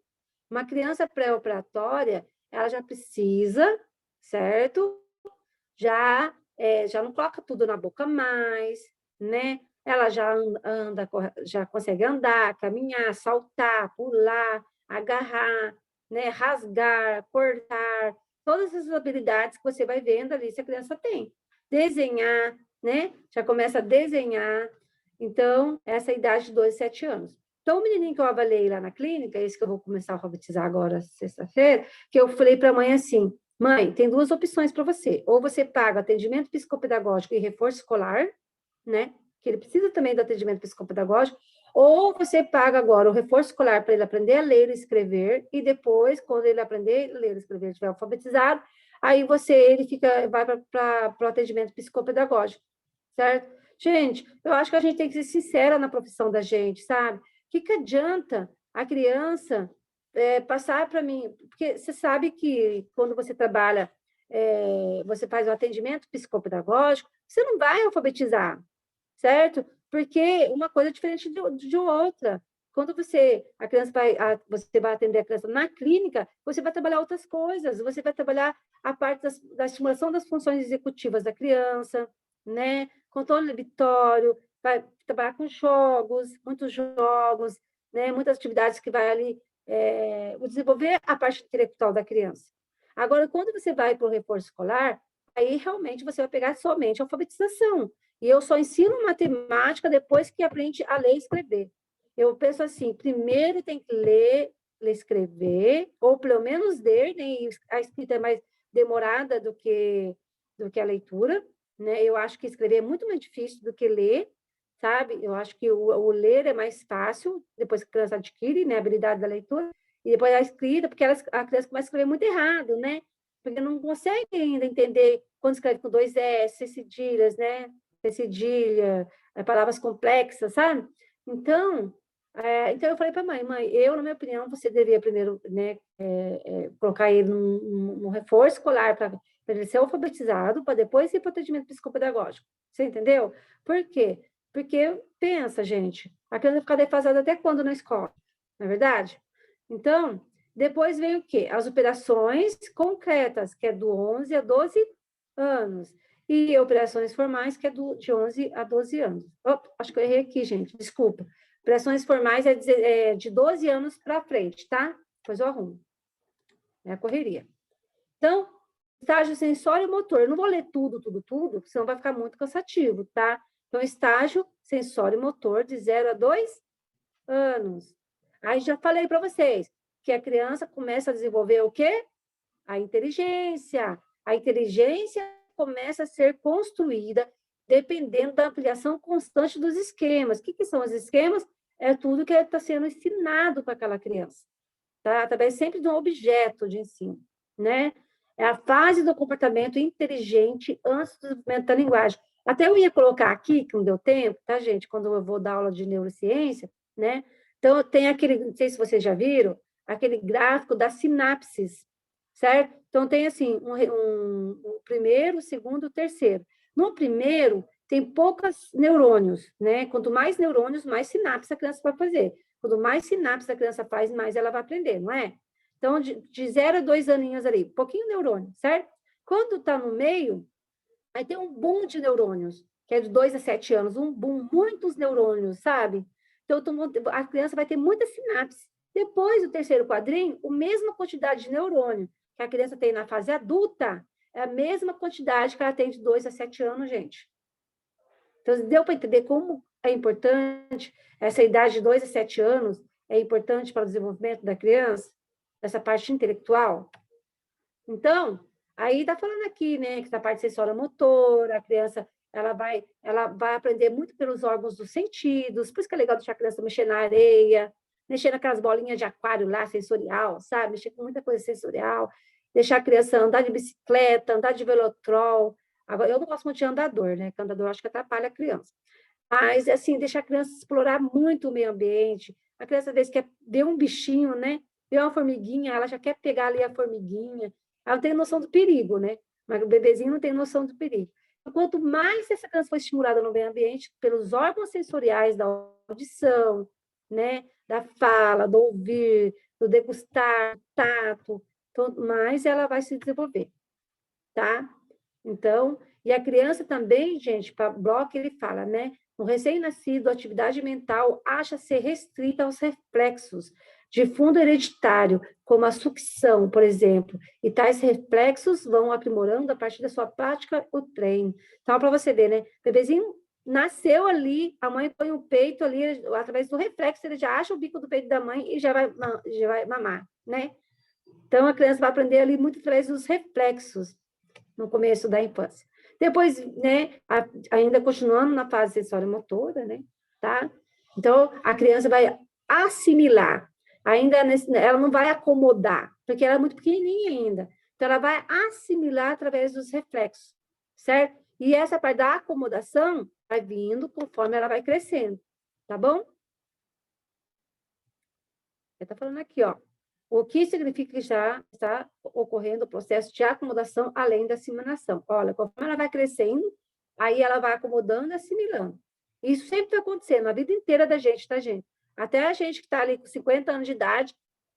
Uma criança pré-operatória, ela já precisa, certo? Já não coloca tudo na boca mais, né? Ela já anda, já consegue andar, caminhar, saltar, pular, agarrar, né? Rasgar, cortar, todas essas habilidades que você vai vendo ali se a criança tem. Desenhar, né? Já começa a desenhar. Então, essa é a idade de 2 a 7 anos. Então, o menininho que eu avaliei lá na clínica, esse que eu vou começar a alfabetizar agora, sexta-feira, que eu falei para a mãe assim, mãe, tem 2 opções para você. Ou você paga atendimento psicopedagógico e reforço escolar, né? que ele precisa também do atendimento psicopedagógico, ou você paga agora o reforço escolar para ele aprender a ler e escrever, e depois, quando ele aprender a ler e escrever, estiver alfabetizado, aí ele vai para o atendimento psicopedagógico, certo? Gente, eu acho que a gente tem que ser sincera na profissão da gente, sabe? O que adianta a criança passar para mim? Porque você sabe que quando você trabalha, você faz o atendimento psicopedagógico, você não vai alfabetizar, certo? Porque uma coisa é diferente de outra. Quando você vai atender a criança na clínica, você vai trabalhar outras coisas, você vai trabalhar a parte da estimulação das funções executivas da criança, né? Controle inibitório, vai trabalhar com jogos, muitos jogos, né? Muitas atividades que vai ali desenvolver a parte intelectual da criança. Agora, quando você vai para o reforço escolar, aí realmente você vai pegar somente a alfabetização. E eu só ensino matemática depois que aprende a ler e escrever. Eu penso assim, primeiro tem que ler, escrever, ou pelo menos ler, né? A escrita é mais demorada do que a leitura, né? Eu acho que escrever é muito mais difícil do que ler, sabe? Eu acho que o ler é mais fácil, depois que a criança adquire, né, a habilidade da leitura, e depois a escrita, porque a criança começa a escrever muito errado, né? Porque não consegue ainda entender quando escreve com 2 S, cedilhas, né? Cedilha, palavras complexas, sabe? Então eu falei para a mãe, na minha opinião, você deveria primeiro, né, colocar ele no reforço escolar para ele ser alfabetizado, para depois ir para o atendimento psicopedagógico. Você entendeu? Por quê? Porque, pensa, gente, a criança vai ficar defasada até quando na escola? Não é verdade? Então, depois vem o quê? As operações concretas, que é do 11 a 12 anos. E operações formais, que é de 11 a 12 anos. Acho que eu errei aqui, gente, desculpa. Operações formais é de 12 anos para frente, tá? Depois eu arrumo. É a correria. Então, estágio sensório e motor. Eu não vou ler tudo, senão vai ficar muito cansativo, tá? Então, estágio sensório e motor de 0 a 2 anos. Aí já falei para vocês que a criança começa a desenvolver o quê? A inteligência. A inteligência começa a ser construída dependendo da ampliação constante dos esquemas. O que são os esquemas? É tudo que está sendo ensinado para aquela criança, tá? Através sempre de um objeto de ensino, né? É a fase do comportamento inteligente antes do desenvolvimento da linguagem. Até eu ia colocar aqui, que não deu tempo, tá, gente? Quando eu vou dar aula de neurociência, né? Então, tem aquele, não sei se vocês já viram, aquele gráfico das sinapses, certo? Então, tem assim, o primeiro, o segundo, o terceiro. No primeiro, tem poucos neurônios, né? Quanto mais neurônios, mais sinapses a criança vai fazer. Quanto mais sinapses a criança faz, mais ela vai aprender, não é? Então, de 0 a 2 aninhos ali, pouquinho neurônio, certo? Quando está no meio, aí tem um boom de neurônios, que é de 2 a 7 anos, um boom, muitos neurônios, sabe? Então, a criança vai ter muita sinapse. Depois do terceiro quadrinho, a mesma quantidade de neurônio que a criança tem na fase adulta, é a mesma quantidade que ela tem de 2 a 7 anos, gente. Então, deu para entender como é importante essa idade de 2 a 7 anos, é importante para o desenvolvimento da criança, essa parte intelectual? Então, aí está falando aqui, né, que essa parte sensória motora, a criança ela vai aprender muito pelos órgãos dos sentidos, por isso que é legal deixar a criança mexer na areia, mexer naquelas bolinhas de aquário lá, sensorial, sabe? Mexer com muita coisa sensorial, deixar a criança andar de bicicleta, andar de velotrol. Agora, eu não gosto muito de andador, né? Porque andador eu acho que atrapalha a criança. Mas, assim, deixar a criança explorar muito o meio ambiente. A criança, às vezes, quer ver um bichinho, né? Ver uma formiguinha, ela já quer pegar ali a formiguinha. Ela não tem noção do perigo, né? Mas o bebezinho não tem noção do perigo. Quanto mais essa criança for estimulada no meio ambiente, pelos órgãos sensoriais da audição, né? Da fala, do ouvir, do degustar, do tato, então, mais ela vai se desenvolver, tá? Então, e a criança também, gente, para Bloch ele fala, né? No recém-nascido, a atividade mental acha ser restrita aos reflexos de fundo hereditário, como a sucção, por exemplo, e tais reflexos vão aprimorando a partir da sua prática o treino. Então, para você ver, né? O bebezinho nasceu ali, a mãe põe o peito ali, através do reflexo, ele já acha o bico do peito da mãe e já vai mamar, né? Então, a criança vai aprender ali muito através dos reflexos no começo da infância. Depois, né, ainda continuando na fase sensório-motora, né, tá? Então, a criança vai assimilar, ela não vai acomodar, porque ela é muito pequenininha ainda. Então, ela vai assimilar através dos reflexos, certo? E essa parte da acomodação vai vindo conforme ela vai crescendo, tá bom? Ele está falando aqui, ó. O que significa que já está ocorrendo o processo de acomodação além da assimilação. Olha, conforme ela vai crescendo, aí ela vai acomodando e assimilando. Isso sempre está acontecendo, a vida inteira da gente, tá, gente? Até a gente que está ali com 50 anos de idade,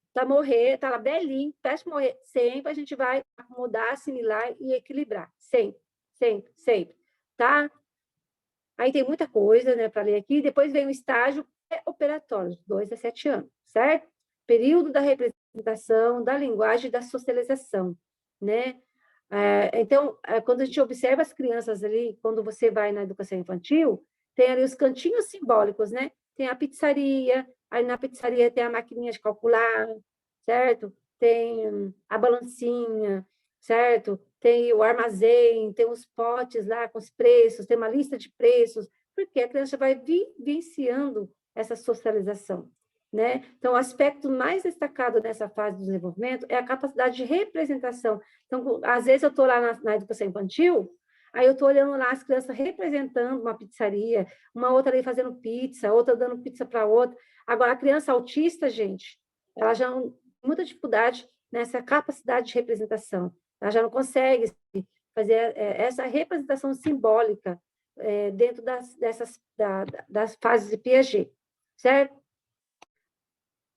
está lá belinho, parece morrer. Sempre a gente vai acomodar, assimilar e equilibrar. Sempre, sempre, sempre. Tá? Aí tem muita coisa, né, para ler aqui. Depois vem o estágio operatório, 2 a 7 anos, certo? Período da representação, da linguagem e da socialização, né? Então, quando a gente observa as crianças ali, quando você vai na educação infantil, tem ali os cantinhos simbólicos, né? Tem a pizzaria, aí na pizzaria tem a maquininha de calcular, certo? Tem a balancinha, certo? Tem o armazém, tem os potes lá com os preços, tem uma lista de preços, porque a criança vai vivenciando essa socialização, né? Então, o aspecto mais destacado nessa fase do desenvolvimento é a capacidade de representação. Então, às vezes eu estou lá na educação infantil, aí eu estou olhando lá as crianças representando uma pizzaria, uma outra ali fazendo pizza, outra dando pizza para outra. Agora, a criança autista, gente, ela já tem muita dificuldade nessa capacidade de representação. Ela já não consegue fazer essa representação simbólica dentro das fases de Piaget, certo?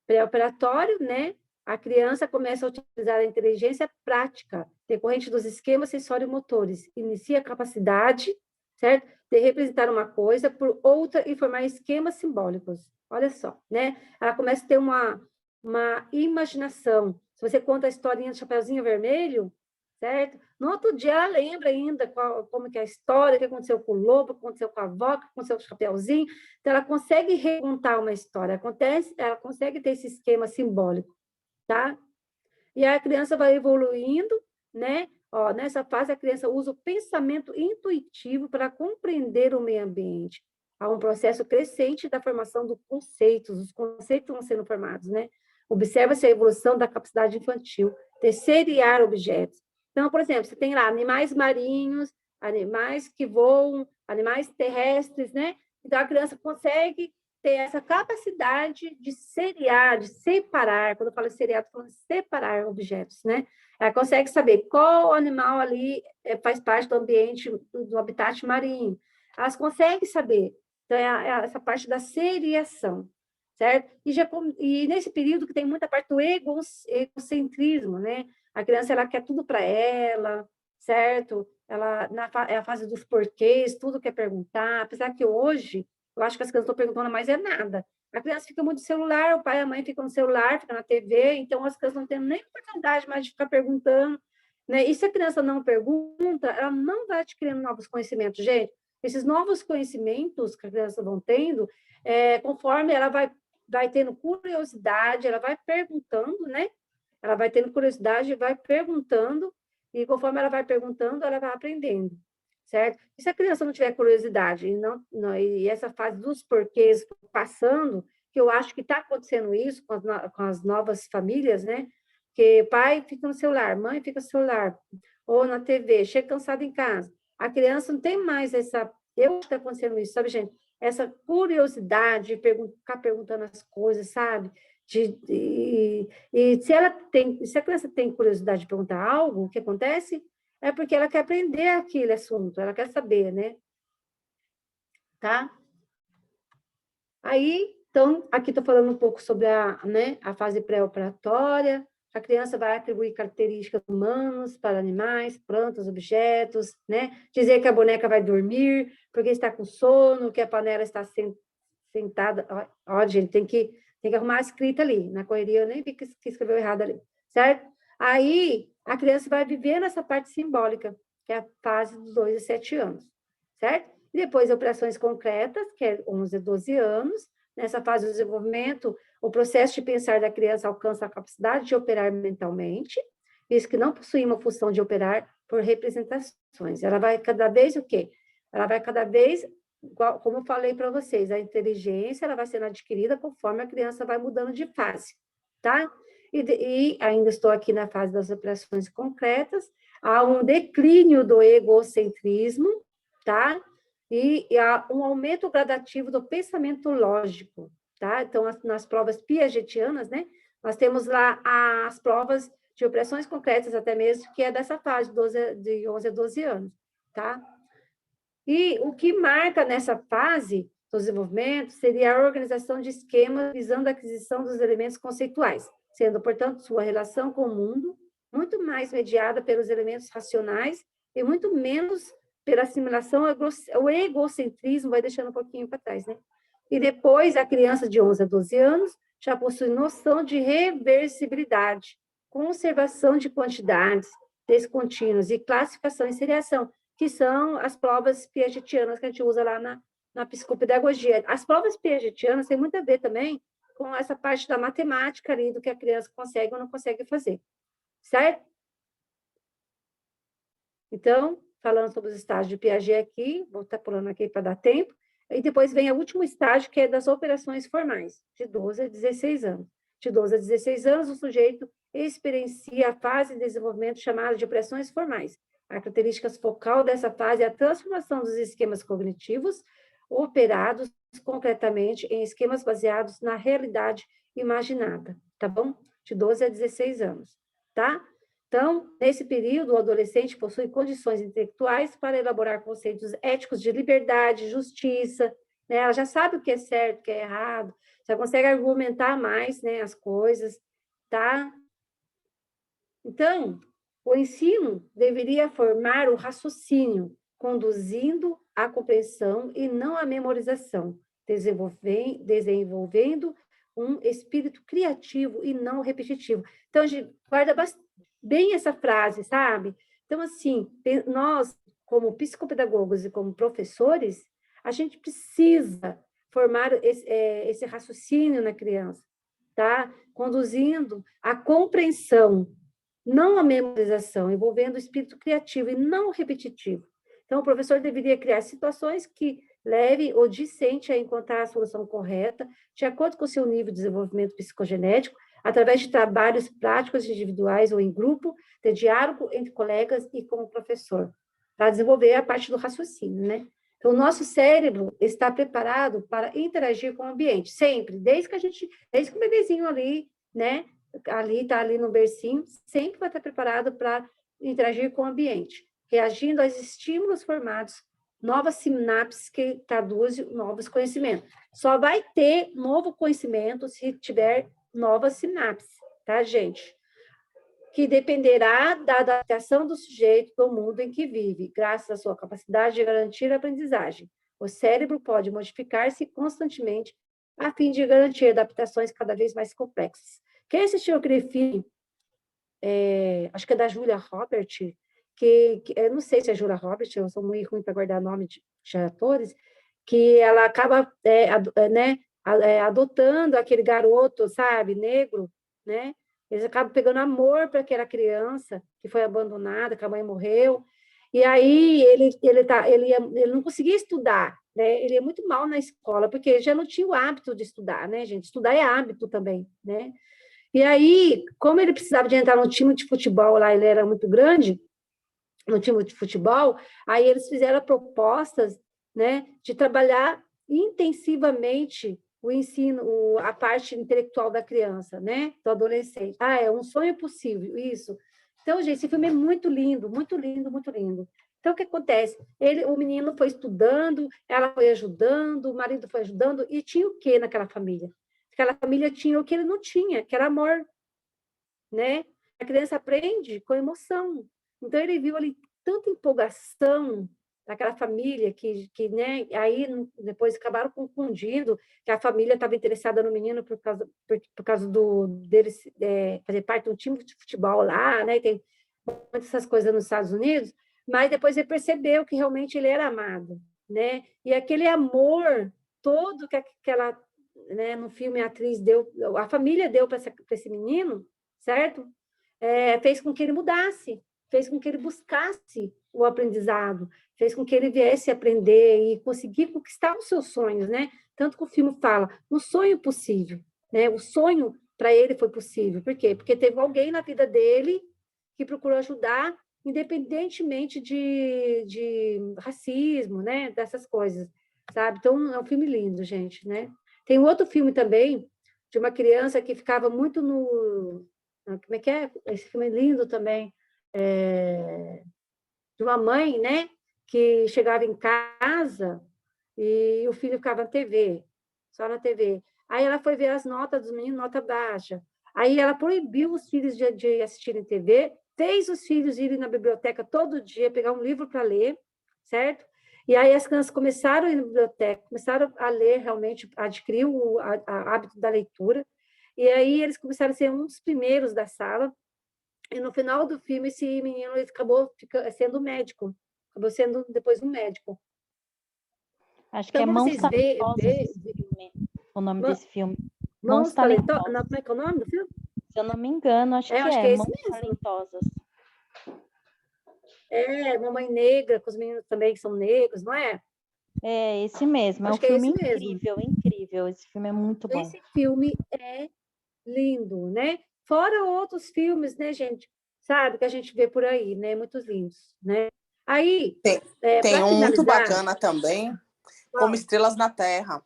Pré-operatório, né? A criança começa a utilizar a inteligência prática decorrente dos esquemas sensório-motores, inicia a capacidade, certo? De representar uma coisa por outra e formar esquemas simbólicos. Olha só, né? Ela começa a ter uma imaginação. Se você conta a historinha do Chapeuzinho Vermelho, certo? No outro dia ela lembra ainda como que é a história, o que aconteceu com o lobo, o que aconteceu com a avó, o que aconteceu com o Chapeuzinho. Então, ela consegue recontar uma história, ela consegue ter esse esquema simbólico, tá? E a criança vai evoluindo, né? Ó, nessa fase, a criança usa o pensamento intuitivo para compreender o meio ambiente. Há um processo crescente da formação dos conceitos, os conceitos vão sendo formados, né? Observa-se a evolução da capacidade infantil de seriar objetos. Então, por exemplo, você tem lá animais marinhos, animais que voam, animais terrestres, né? Então, a criança consegue ter essa capacidade de seriar, de separar. Quando eu falo seriar, estou falando separar objetos, né? Ela consegue saber qual animal ali faz parte do ambiente, do habitat marinho. Elas conseguem saber. Então, essa parte da seriação, certo? E nesse período que tem muita parte do egocentrismo, né? A criança, ela quer tudo para ela, certo? É a fase dos porquês, tudo quer perguntar, apesar que hoje, eu acho que as crianças estão perguntando mais é nada. A criança fica muito no celular, o pai e a mãe ficam no celular, ficam na TV, então as crianças não têm nem oportunidade mais de ficar perguntando, né? E se a criança não pergunta, ela não vai adquirindo novos conhecimentos, gente. Esses novos conhecimentos que a criança vão tendo, conforme ela vai tendo curiosidade, ela vai perguntando, né? Ela vai tendo curiosidade, vai perguntando, e conforme ela vai perguntando, ela vai aprendendo, certo? E se a criança não tiver curiosidade, e essa fase dos porquês passando, que eu acho que está acontecendo isso com as novas famílias, né? Que pai fica no celular, mãe fica no celular, ou na TV, chega cansado em casa. A criança não tem mais essa... Eu acho que está acontecendo isso, sabe, gente? Essa curiosidade de ficar perguntando as coisas, sabe? E se a criança tem curiosidade de perguntar algo, o que acontece é porque ela quer aprender aquele assunto, ela quer saber, né? Tá? Aí, então, aqui estou falando um pouco sobre a fase pré-operatória. A criança vai atribuir características humanas para animais, plantas, objetos, né? Dizer que a boneca vai dormir porque está com sono, que a panela está sentada. Ó, gente, tem que arrumar a escrita ali. Na correria eu nem vi que escreveu errado ali, certo? Aí, a criança vai viver nessa parte simbólica, que é a fase dos 2 a 7 anos, certo? E depois, operações concretas, que é 11 a 12 anos. Nessa fase do desenvolvimento, o processo de pensar da criança alcança a capacidade de operar mentalmente, visto que não possui uma função de operar por representações. Ela vai cada vez o quê? Ela vai cada vez, como eu falei para vocês, a inteligência ela vai sendo adquirida conforme a criança vai mudando de fase, tá? E ainda estou aqui na fase das operações concretas, há um declínio do egocentrismo, tá? E há um aumento gradativo do pensamento lógico, tá? Então, nas provas piagetianas, né? Nós temos lá as provas de operações concretas até mesmo, que é dessa fase, de 11 a 12 anos, tá? E o que marca nessa fase do desenvolvimento seria a organização de esquemas visando a aquisição dos elementos conceituais, sendo, portanto, sua relação com o mundo muito mais mediada pelos elementos racionais e muito menos pela assimilação, o egocentrismo vai deixando um pouquinho para trás, né? E depois, a criança de 11 a 12 anos já possui noção de reversibilidade, conservação de quantidades descontínuas e classificação e seriação, que são as provas piagetianas que a gente usa lá na psicopedagogia. As provas piagetianas têm muito a ver também com essa parte da matemática ali, do que a criança consegue ou não consegue fazer, certo? Então, falando sobre os estágios de Piaget aqui, vou estar pulando aqui para dar tempo, e depois vem o último estágio, que é das operações formais, de 12 a 16 anos. De 12 a 16 anos, o sujeito experiencia a fase de desenvolvimento chamada de operações formais. A característica focal dessa fase é a transformação dos esquemas cognitivos operados concretamente em esquemas baseados na realidade imaginada, tá bom? De 12 a 16 anos, tá? Então, nesse período, o adolescente possui condições intelectuais para elaborar conceitos éticos de liberdade, justiça, né? Ela já sabe o que é certo, o que é errado, já consegue argumentar mais, né, as coisas, tá? Então, o ensino deveria formar o raciocínio, conduzindo à compreensão e não à memorização, desenvolvendo um espírito criativo e não repetitivo. Então, a gente guarda bem essa frase, sabe? Então, assim, nós, como psicopedagogos e como professores, a gente precisa formar esse raciocínio na criança, tá? Conduzindo à compreensão, não a memorização, envolvendo o espírito criativo e não repetitivo. Então, o professor deveria criar situações que leve o discente a encontrar a solução correta, de acordo com o seu nível de desenvolvimento psicogenético, através de trabalhos práticos individuais ou em grupo, de diálogo entre colegas e com o professor, para desenvolver a parte do raciocínio, né? Então, o nosso cérebro está preparado para interagir com o ambiente, sempre, desde que o bebezinho ali, né, está ali no bercinho, sempre vai estar preparado para interagir com o ambiente, reagindo aos estímulos formados, novas sinapses que traduzem novos conhecimentos. Só vai ter novo conhecimento se tiver novas sinapses, tá, gente? Que dependerá da adaptação do sujeito do mundo em que vive, graças à sua capacidade de garantir a aprendizagem. O cérebro pode modificar-se constantemente a fim de garantir adaptações cada vez mais complexas. Quem assistiu aquele filme, acho que é da Julia Roberts, eu não sei se é Julia Roberts, eu sou muito ruim para guardar nome de atores, que ela acaba adotando aquele garoto, sabe, negro, né? Eles acabam pegando amor para aquela criança que foi abandonada, que a mãe morreu, e aí ele não conseguia estudar, né? Ele é muito mal na escola, porque ele já não tinha o hábito de estudar, né, gente? Estudar é hábito também, né? E aí, como ele precisava de entrar no time de futebol lá, ele era muito grande, no time de futebol, aí eles fizeram propostas, né, de trabalhar intensivamente o ensino, a parte intelectual da criança, né, do adolescente. É um sonho possível, isso. Então, gente, esse filme é muito lindo, muito lindo, muito lindo. Então, o que acontece? O menino foi estudando, ela foi ajudando, o marido foi ajudando, e tinha o quê naquela família? Aquela família tinha o que ele não tinha, que era amor, né? A criança aprende com emoção. Então, ele viu ali tanta empolgação daquela família que né, aí depois acabaram confundindo que a família estava interessada no menino por causa deles fazer parte de um time de futebol lá, né? Tem muitas essas coisas nos Estados Unidos, mas depois ele percebeu que realmente ele era amado, né? E aquele amor todo que aquela, né, no filme a atriz deu, a família deu para esse menino, certo? Fez com que ele mudasse, fez com que ele buscasse o aprendizado, fez com que ele viesse aprender e conseguir conquistar os seus sonhos, né? Tanto que o filme fala, um sonho possível, né? O sonho para ele foi possível. Por quê? Porque teve alguém na vida dele que procurou ajudar, independentemente de racismo, né? Dessas coisas, sabe? Então, é um filme lindo, gente, né? Tem outro filme também, de uma criança que ficava muito no... Como é que é? Esse filme é lindo também. De uma mãe, né? Que chegava em casa e o filho ficava na TV, só na TV. Aí ela foi ver as notas dos meninos, nota baixa. Aí ela proibiu os filhos de assistirem TV, fez os filhos irem na biblioteca todo dia, pegar um livro para ler, certo? E aí as crianças começaram a ir na biblioteca, começaram a ler realmente, adquirir o hábito da leitura, e aí eles começaram a ser um dos primeiros da sala, e no final do filme esse menino ele acabou sendo médico, acabou sendo depois um médico. Acho que Então, é Mãos vocês vê, Talentosas esse filme, o nome desse filme. Mãos Talentosas. Talentosas. Como é que é o nome do filme? Se eu não me engano, acho que acho que é esse Mãos mesmo. Talentosas. Mamãe Negra, com os meninos também que são negros, não é? É esse mesmo, é um Acho que é filme esse mesmo. incrível, incrível. Esse filme é muito bom. Esse filme é lindo, né? Fora outros filmes, né, gente? Sabe, que a gente vê por aí, né? Muito lindos, né? Aí, Tem para um muito finalizar... bacana também, Como Estrelas na Terra,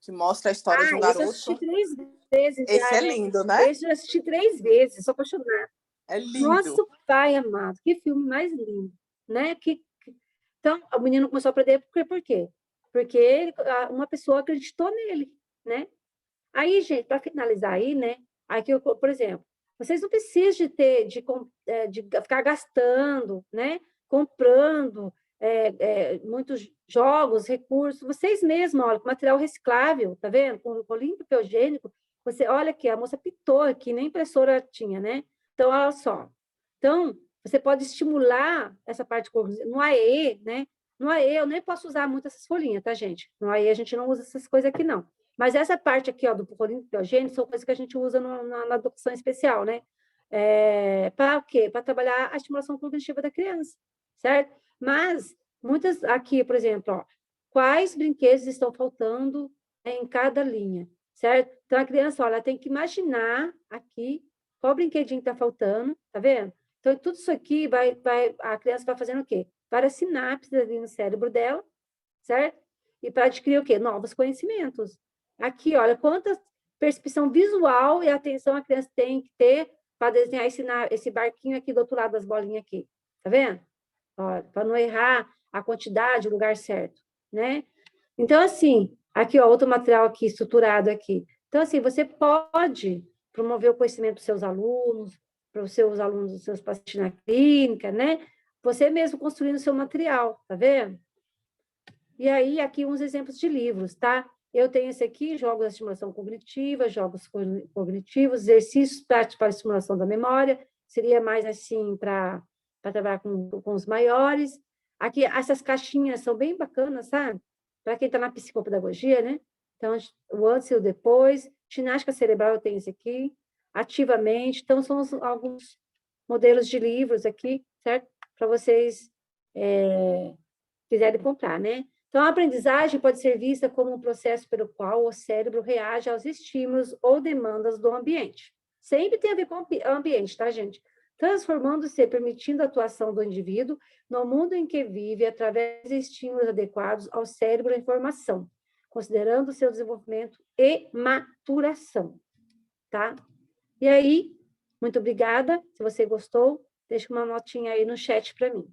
que mostra a história de um esse eu assisti garoto. 3 vezes Esse já, é né? lindo, né? Esse eu já assisti 3 vezes, sou apaixonada. É lindo. Nosso pai amado, que filme mais lindo, né? Então, o menino começou a aprender por quê? Porque uma pessoa acreditou nele, né? Aí, gente, para finalizar aí, né? Aqui, por exemplo, vocês não precisam de ficar gastando, né? Comprando muitos jogos, recursos. Vocês mesmos, olha, com material reciclável, tá vendo? Com rolinho de papel higiênico. Você olha aqui, a moça pintou aqui, nem impressora tinha, né? Então, olha só. Então, você pode estimular essa parte no AE, né? No AE, eu nem posso usar muito essas folhinhas, tá, gente? No AE, a gente não usa essas coisas aqui, não. Mas essa parte aqui, ó, do rolinho biogênico, são coisas que a gente usa na educação especial, né? Para o quê? Para trabalhar a estimulação cognitiva da criança, certo? Mas, muitas aqui, por exemplo, ó, quais brinquedos estão faltando em cada linha, certo? Então, a criança, ó, ela tem que imaginar aqui qual brinquedinho está faltando, tá vendo? Então, tudo isso aqui a criança vai fazendo o quê? Várias sinapses ali no cérebro dela, certo? E para adquirir o quê? Novos conhecimentos. Aqui, olha, quanta percepção visual e atenção a criança tem que ter para desenhar esse barquinho aqui do outro lado das bolinhas aqui. Tá vendo? Para não errar a quantidade, o lugar certo, né? Então, assim, aqui, ó, outro material aqui, estruturado aqui. Então, assim, você pode promover o conhecimento dos seus alunos, para os seus alunos, dos seus pacientes na clínica, né? Você mesmo construindo o seu material, tá vendo? E aí, aqui uns exemplos de livros, tá? Eu tenho esse aqui, Jogos de Estimulação Cognitiva, Jogos Cognitivos, Exercícios Práticos para a Estimulação da Memória, seria mais assim para trabalhar com os maiores. Aqui, essas caixinhas são bem bacanas, sabe? Para quem está na psicopedagogia, né? Então, o antes e o depois. Ginástica cerebral, eu tenho esse aqui. Ativamente. Então, são alguns modelos de livros aqui, certo? Para vocês quiserem comprar, né? Então, a aprendizagem pode ser vista como um processo pelo qual o cérebro reage aos estímulos ou demandas do ambiente. Sempre tem a ver com o ambiente, tá, gente? Transformando-se e permitindo a atuação do indivíduo no mundo em que vive através de estímulos adequados ao cérebro em formação, considerando seu desenvolvimento e maturação, tá? E aí, muito obrigada. Se você gostou, deixa uma notinha aí no chat para mim.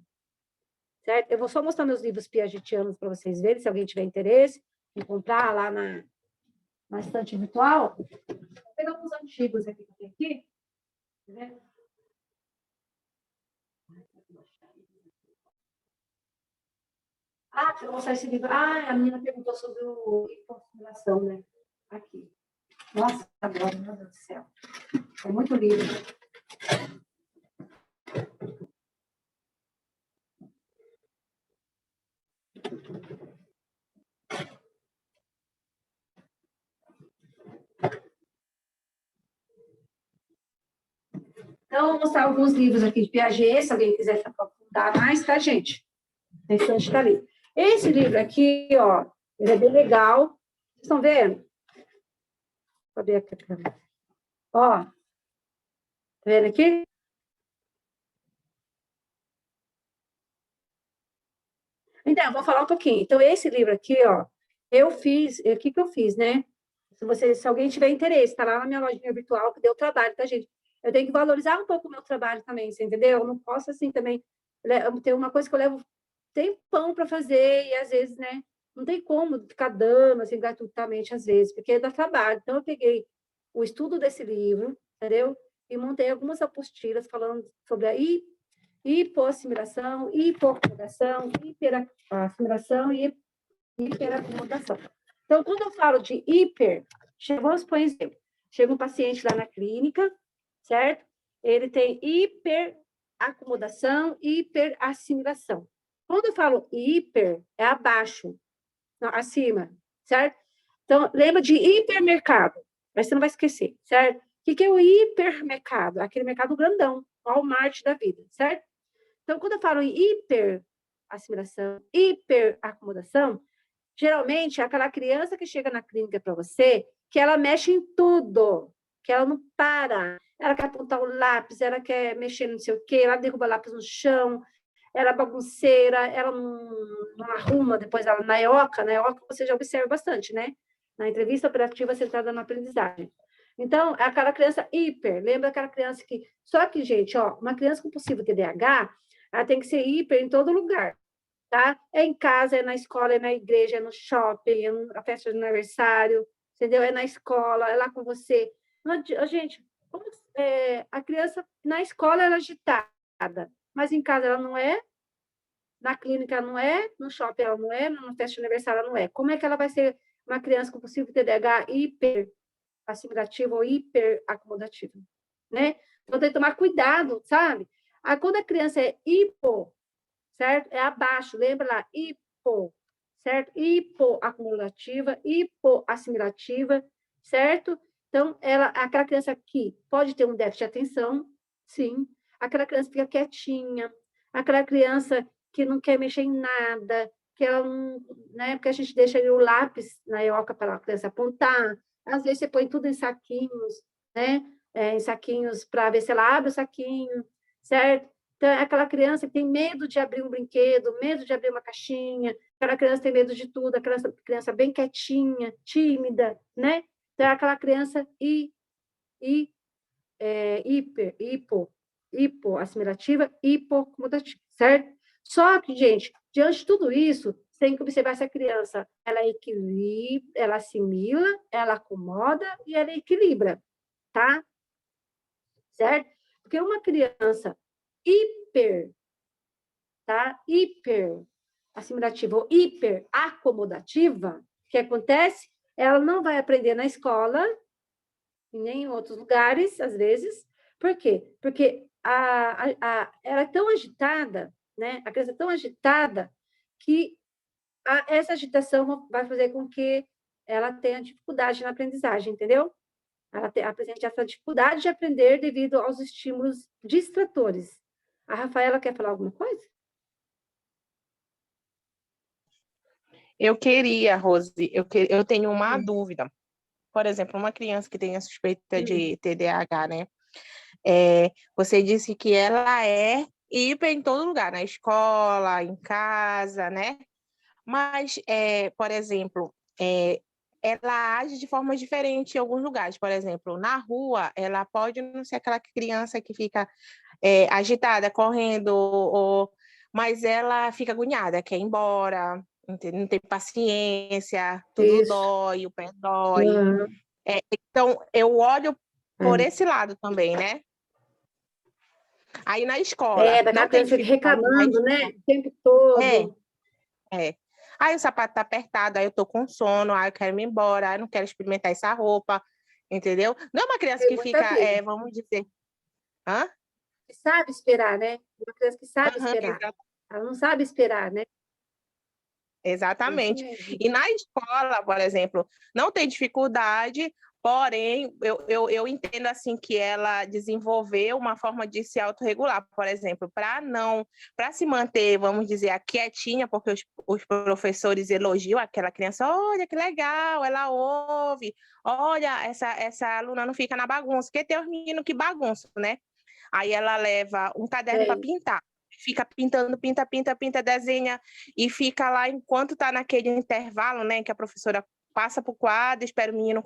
Certo? Eu vou só mostrar meus livros piagetianos para vocês verem, se alguém tiver interesse em comprar lá na estante virtual. Vou pegar uns antigos aqui que eu tenho aqui. Tá deixa eu mostrar esse livro. A menina perguntou sobre o hipossimilação, né? Aqui. Nossa, agora, meu Deus do céu. É muito livro. Então, Então, eu vou mostrar alguns livros aqui de Piaget, se alguém quiser se aprofundar mais, tá, gente? Esse está ali. Esse livro aqui, ó, ele é bem legal. Vocês estão vendo? Cadê aqui a câmera? Ó, tá vendo aqui? Então, eu vou falar um pouquinho. Então, esse livro aqui, ó, eu fiz, o que que eu fiz, né? Se alguém tiver interesse, tá lá na minha lojinha virtual, que deu trabalho, tá, gente? Eu tenho que valorizar um pouco o meu trabalho também, você entendeu? Eu não posso, assim, também... Tem uma coisa que eu levo tempão para fazer e, às vezes, né? Não tem como ficar dando, assim, gratuitamente, às vezes, porque dá trabalho. Então, eu peguei o estudo desse livro, entendeu? E montei algumas apostilas falando sobre a hipoassimilação, hipoacomodação, hiperassimilação e hiperacomodação. Então, quando eu falo de vamos por exemplo, chega um paciente lá na clínica, certo? Ele tem hiperacomodação e hiperassimilação. Quando eu falo hiper, é abaixo, não, acima, certo? Então, lembra de hipermercado, mas você não vai esquecer, certo? O que é o hipermercado? Aquele mercado grandão, Walmart da vida, certo? Então, quando eu falo em hiperassimilação, hiperacomodação, geralmente é aquela criança que chega na clínica para você, que ela mexe em tudo, que ela não para. Ela quer apontar o lápis, ela quer mexer não sei o quê, ela derruba lápis no chão, ela é bagunceira, ela não arruma, depois ela na EOCA você já observa bastante, né? Na entrevista operativa centrada na aprendizagem. Então, é aquela criança hiper, lembra aquela criança que... Só que, gente, ó, uma criança com possível TDAH, ela tem que ser hiper em todo lugar, tá? É em casa, é na escola, é na igreja, é no shopping, é na festa de aniversário, entendeu? É na escola, é lá com você. Não, gente, a criança na escola ela é agitada, mas em casa ela não é, na clínica ela não é, no shopping ela não é, na festa de aniversário ela não é. Como é que ela vai ser uma criança com possível TDAH hiperassimilativo ou hiperacomodativa, né? Então, tem que tomar cuidado, sabe? Aí, quando a criança é hipo, certo? É abaixo, lembra lá, hipo, certo? Hipoacumulativa, hipoassimilativa, certo? Então, aquela criança aqui pode ter um déficit de atenção, sim. Aquela criança fica quietinha, aquela criança que não quer mexer em nada, que ela não, né? Porque a gente deixa ali o lápis na EOCA para a criança apontar. Às vezes você põe tudo em saquinhos, né? Em saquinhos para ver se ela abre o saquinho, certo? Então, é aquela criança que tem medo de abrir um brinquedo, medo de abrir uma caixinha, aquela criança tem medo de tudo, aquela criança bem quietinha, tímida, né? Então, é aquela criança hipoassimilativa, hipoacomodativa, certo? Só que, gente, diante de tudo isso, você tem que observar essa criança, ela equilibra, ela assimila, ela acomoda e ela equilibra, tá? Certo? Porque uma criança hiperassimilativa ou hiperacomodativa, o que acontece? Ela não vai aprender na escola, e nem em outros lugares, às vezes. Por quê? Porque ela é tão agitada, né? A criança é tão agitada que essa agitação vai fazer com que ela tenha dificuldade na aprendizagem, entendeu? Ela apresenta essa dificuldade de aprender devido aos estímulos distratores. A Rafaela quer falar alguma coisa? Eu queria, Rose, eu tenho uma dúvida. Por exemplo, uma criança que tem a suspeita de TDAH, né? Você disse que ela é hiper em todo lugar, na escola, em casa, né? Mas, por exemplo, ela age de forma diferente em alguns lugares. Por exemplo, na rua, ela pode não ser aquela criança que fica agitada, correndo, mas ela fica agoniada, quer ir embora, não tem paciência, tudo dói, o pé dói. Então, eu olho por esse lado também, né? Aí na escola. Daquela criança reclamando, né? O tempo todo. Aí o sapato tá apertado, aí eu tô com sono, aí eu quero ir embora, aí eu não quero experimentar essa roupa, entendeu? Não é uma criança que fica, vamos dizer... Hã? Que sabe esperar, né? Uma criança que sabe esperar. Exatamente. Ela não sabe esperar, né? Exatamente. mesmo. E na escola, por exemplo, não tem dificuldade, porém, eu entendo assim que ela desenvolveu uma forma de se autorregular, por exemplo, para se manter, vamos dizer, quietinha, porque os professores elogiam aquela criança, olha que legal, ela ouve, olha, essa aluna não fica na bagunça, porque tem os meninos que bagunçam, né? Aí ela leva um caderno para pintar. Fica pintando, pinta, desenha, e fica lá enquanto está naquele intervalo, né, que a professora passa para o quadro, espera o menino